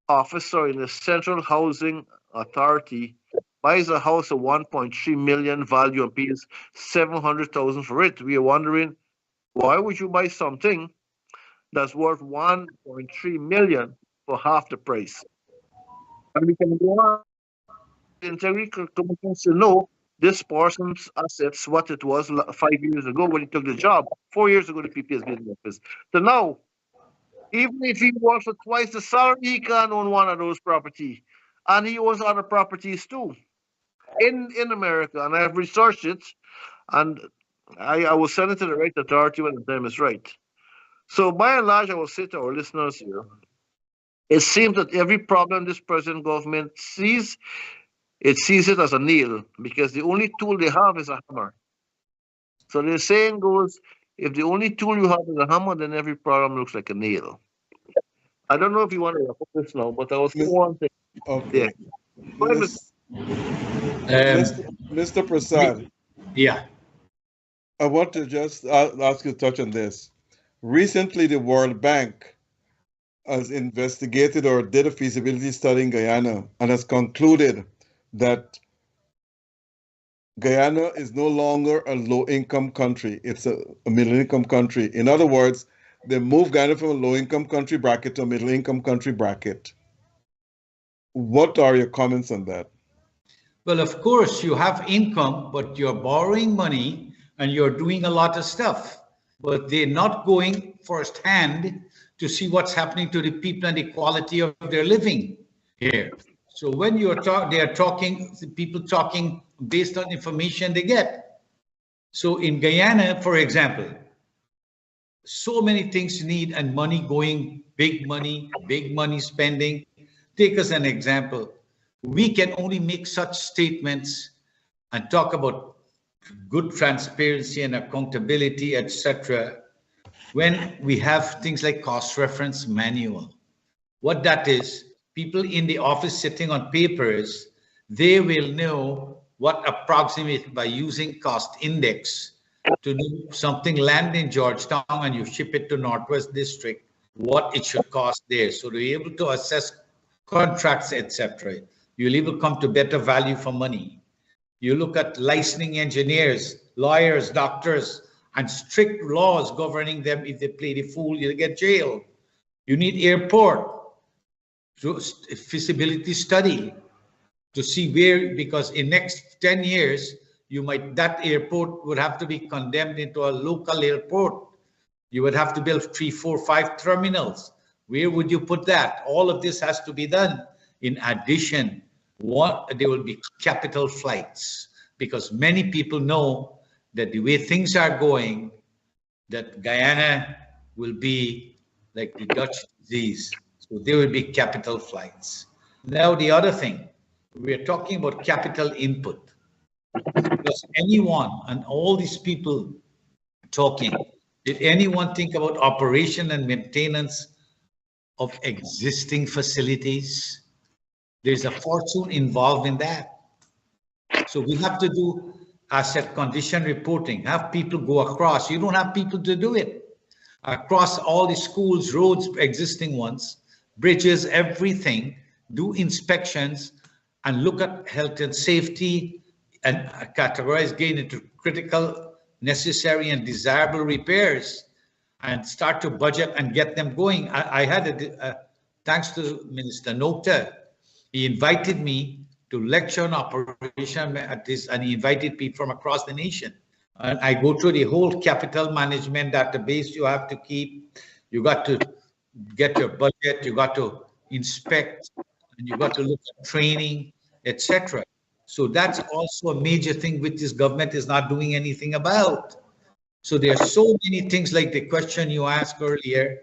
officer in the Central Housing Authority buys a house of 1.3 million value and pays 700,000 for it, we are wondering, why would you buy something that's worth 1.3 million for half the price? And we can go on. The Integrity Commission should know this person's assets, what it was 5 years ago when he took the job, 4 years ago the PPS business office. So now, even if he works for twice the salary, he can own one of those properties. And he owns other properties too in America. And I have researched it, and I will send it to the right authority when the time is right. So by and large, I will say to our listeners here, it seems that every problem this present government sees, it sees it as a nail, because the only tool they have is a hammer. So the saying goes, if the only tool you have is a hammer, then every problem looks like a nail. I don't know if you want to wrap up this now, but I was one thing. Okay. Yeah. Mr. Prasad. Yeah. I want to just ask you to touch on this. Recently, the World Bank has investigated or did a feasibility study in Guyana and has concluded that Guyana is no longer a low-income country. It's a middle-income country. In other words, they moved Guyana from a low-income country bracket to a middle-income country bracket. What are your comments on that? Well, of course, you have income, but you're borrowing money and you're doing a lot of stuff. But they're not going firsthand to see what's happening to the people and the quality of their living here. So when they are talking, people talking based on information they get. So in Guyana, for example, so many things need and money going, big money spending. Take as an example, we can only make such statements and talk about good transparency and accountability, etc., when we have things like cost reference manual. What that is, people in the office sitting on papers, they will know what approximate by using cost index to do something land in Georgetown and you ship it to Northwest District, what it should cost there. So they're able to assess contracts, etc. You'll able to come to better value for money. You look at licensing engineers, lawyers, doctors, and strict laws governing them. If they play the fool, you'll get jailed. You need airport feasibility study to see where, because in next 10 years, that airport would have to be condemned into a local airport. You would have to build 3, 4, 5 terminals. Where would you put that? All of this has to be done. In addition, there will be capital flights, because many people know that the way things are going, that Guyana will be like the Dutch disease. So there will be capital flights. Now, the other thing, we're talking about capital input. Does anyone, and all these people talking, did anyone think about operation and maintenance of existing facilities? There's a fortune involved in that. So we have to do asset condition reporting, have people go across. You don't have people to do it. Across all the schools, roads, existing ones, bridges, everything, do inspections and look at health and safety and categorize gain into critical, necessary and desirable repairs and start to budget and get them going. I had thanks to Minister Nokta, he invited me to lecture on operation at this, and he invited people from across the nation. And I go through the whole capital management database you have to keep. You got to get your budget, you got to inspect, and you got to look at training, etc. So that's also a major thing which this government is not doing anything about. So there are so many things like the question you asked earlier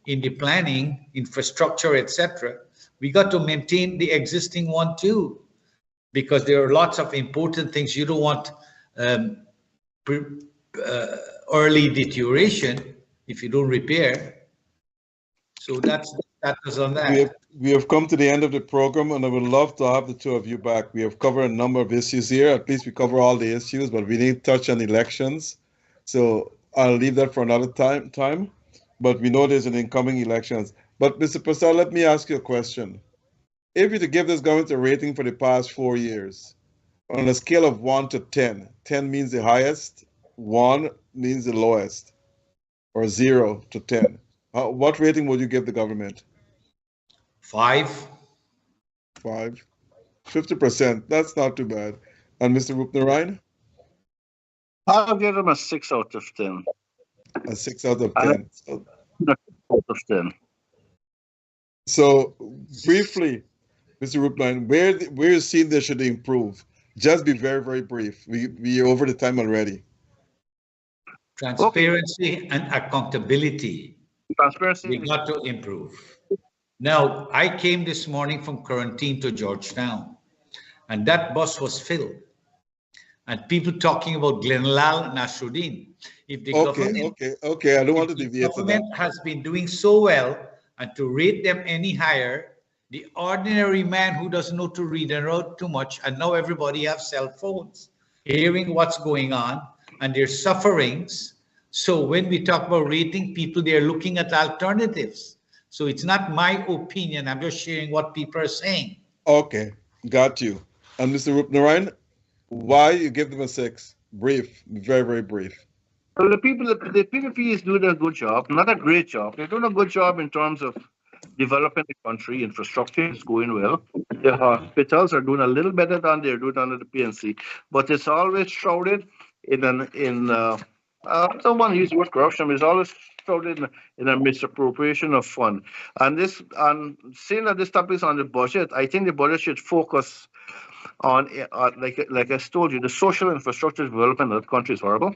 in the planning, infrastructure, etc. We got to maintain the existing one too, because there are lots of important things. You don't want early deterioration if you don't repair. So that was on that. We have come to the end of the program, and I would love to have the two of you back. We have covered a number of issues here. At least we cover all the issues, but we need to touch on elections. So I'll leave that for another time. But we know there's an incoming elections. But Mr. Prasad, let me ask you a question. If you to give this government a rating for the past 4 years, on a scale of 1 to 10, 10 means the highest, 1 means the lowest, or 0 to 10. What rating would you give the government? 5. 5. 50%. That's not too bad. And Mr. Rupnarayan? I'll give them a 6 out of 10. A 6 out of 10. Out of 10. So briefly, Mr. Rupnarayan, where you see they should improve? Just be very, very brief. We are over the time already. Transparency and accountability. Transparency. We got to improve. Now, I came this morning from quarantine to Georgetown, and that bus was filled. And people talking about Glenlal Nasruddin. If the government, I don't want to deviate to that. Government has been doing so well, and to rate them any higher, the ordinary man who doesn't know to read and write too much, and now everybody have cell phones, hearing what's going on and their sufferings. So when we talk about rating people, they're looking at alternatives. So it's not my opinion. I'm just sharing what people are saying. Okay, got you. And Mr. Rupnarayan, why you give them a 6? Brief, very, very brief. Well, the PPP is doing a good job, not a great job. They're doing a good job in terms of developing the country. Infrastructure is going well. The hospitals are doing a little better than they're doing under the PNC, but it's always shrouded in I don't want to use the word corruption, but it's always shrouded in a misappropriation of fund. And seeing that this topic is on the budget, I think the budget should focus on, like I told you, the social infrastructure development of the country is horrible,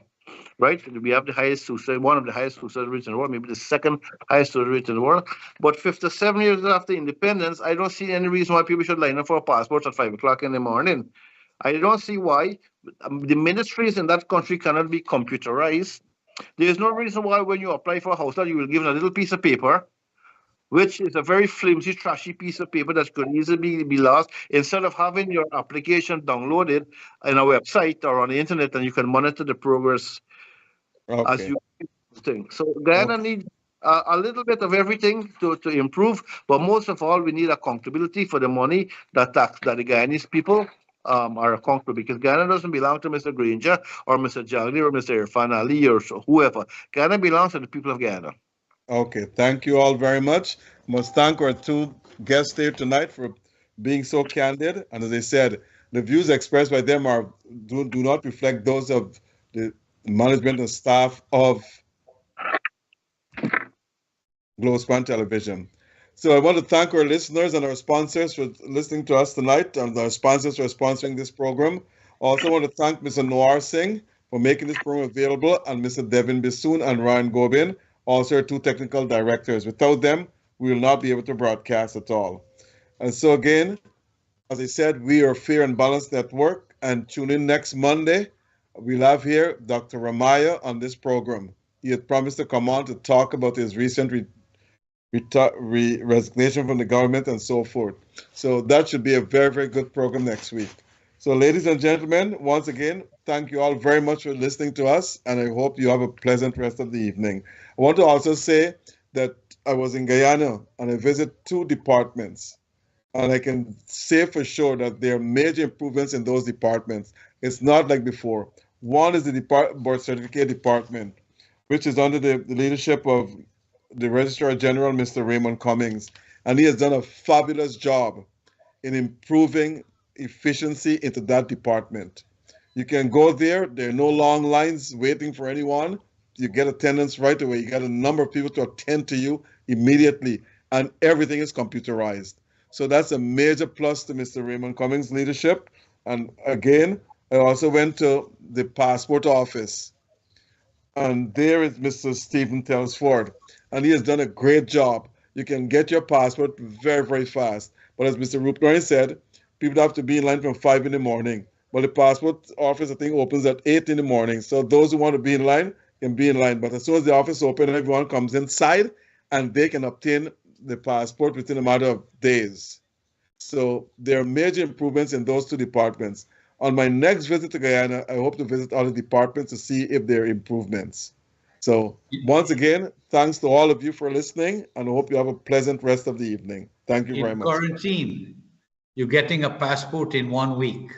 right? We have the highest suicide, one of the highest suicide rates in the world, maybe the second highest suicide rate in the world. But 57 years after independence, I don't see any reason why people should line up for a passport at 5 o'clock in the morning. I don't see why the ministries in that country cannot be computerized. There's no reason why when you apply for a house that you will give a little piece of paper, which is a very flimsy, trashy piece of paper that could easily be lost, instead of having your application downloaded in a website or on the internet, and you can monitor the progress as you think. So Guyana needs a little bit of everything to improve, but most of all, we need accountability for the money that the Guyanese people are accountable, because Guyana doesn't belong to Mr. Granger or Mr. Jagli or Mr. Irfan Ali or whoever. Guyana belongs to the people of Guyana. Okay, thank you all very much. Must thank our two guests here tonight for being so candid. And as I said, the views expressed by them do not reflect those of the management and staff of Globespan Television. So I want to thank our listeners and our sponsors for listening to us tonight, and our sponsors for sponsoring this program. Also want to thank Mr. Noir Singh for making this program available, and Mr. Devin Bissoon and Ryan Gobin, also our two technical directors. Without them, we will not be able to broadcast at all. And so again, as I said, we are Fair and Balanced Network, and tune in next Monday. We'll have here Dr. Ramaya on this program. He had promised to come on to talk about his recent resignation from the government and so forth. So that should be a very, very good program next week. So, ladies and gentlemen, once again, thank you all very much for listening to us, and I hope you have a pleasant rest of the evening. I want to also say that I was in Guyana and I visited 2 departments, and I can say for sure that there are major improvements in those departments. It's not like before. One is the Board Certificate Department, which is under the leadership of the Registrar General, Mr. Raymond Cummings, and he has done a fabulous job in improving efficiency into that department. You can go there. There are no long lines waiting for anyone. You get attendance right away. You got a number of people to attend to you immediately, and everything is computerized. So that's a major plus to Mr. Raymond Cummings' leadership. And again, I also went to the passport office, and there is Mr. Stephen Telsford, and he has done a great job. You can get your passport very, very fast. But as Mr. Rupnori said, people have to be in line from 5 in the morning. But the passport office, I think, opens at 8 in the morning. So those who want to be in line can be in line. But as soon as the office opens, everyone comes inside and they can obtain the passport within a matter of days. So there are major improvements in those 2 departments. On my next visit to Guyana, I hope to visit other departments to see if there are improvements. So once again, thanks to all of you for listening, and I hope you have a pleasant rest of the evening. Thank you very In much. quarantine, you're getting a passport in 1 week.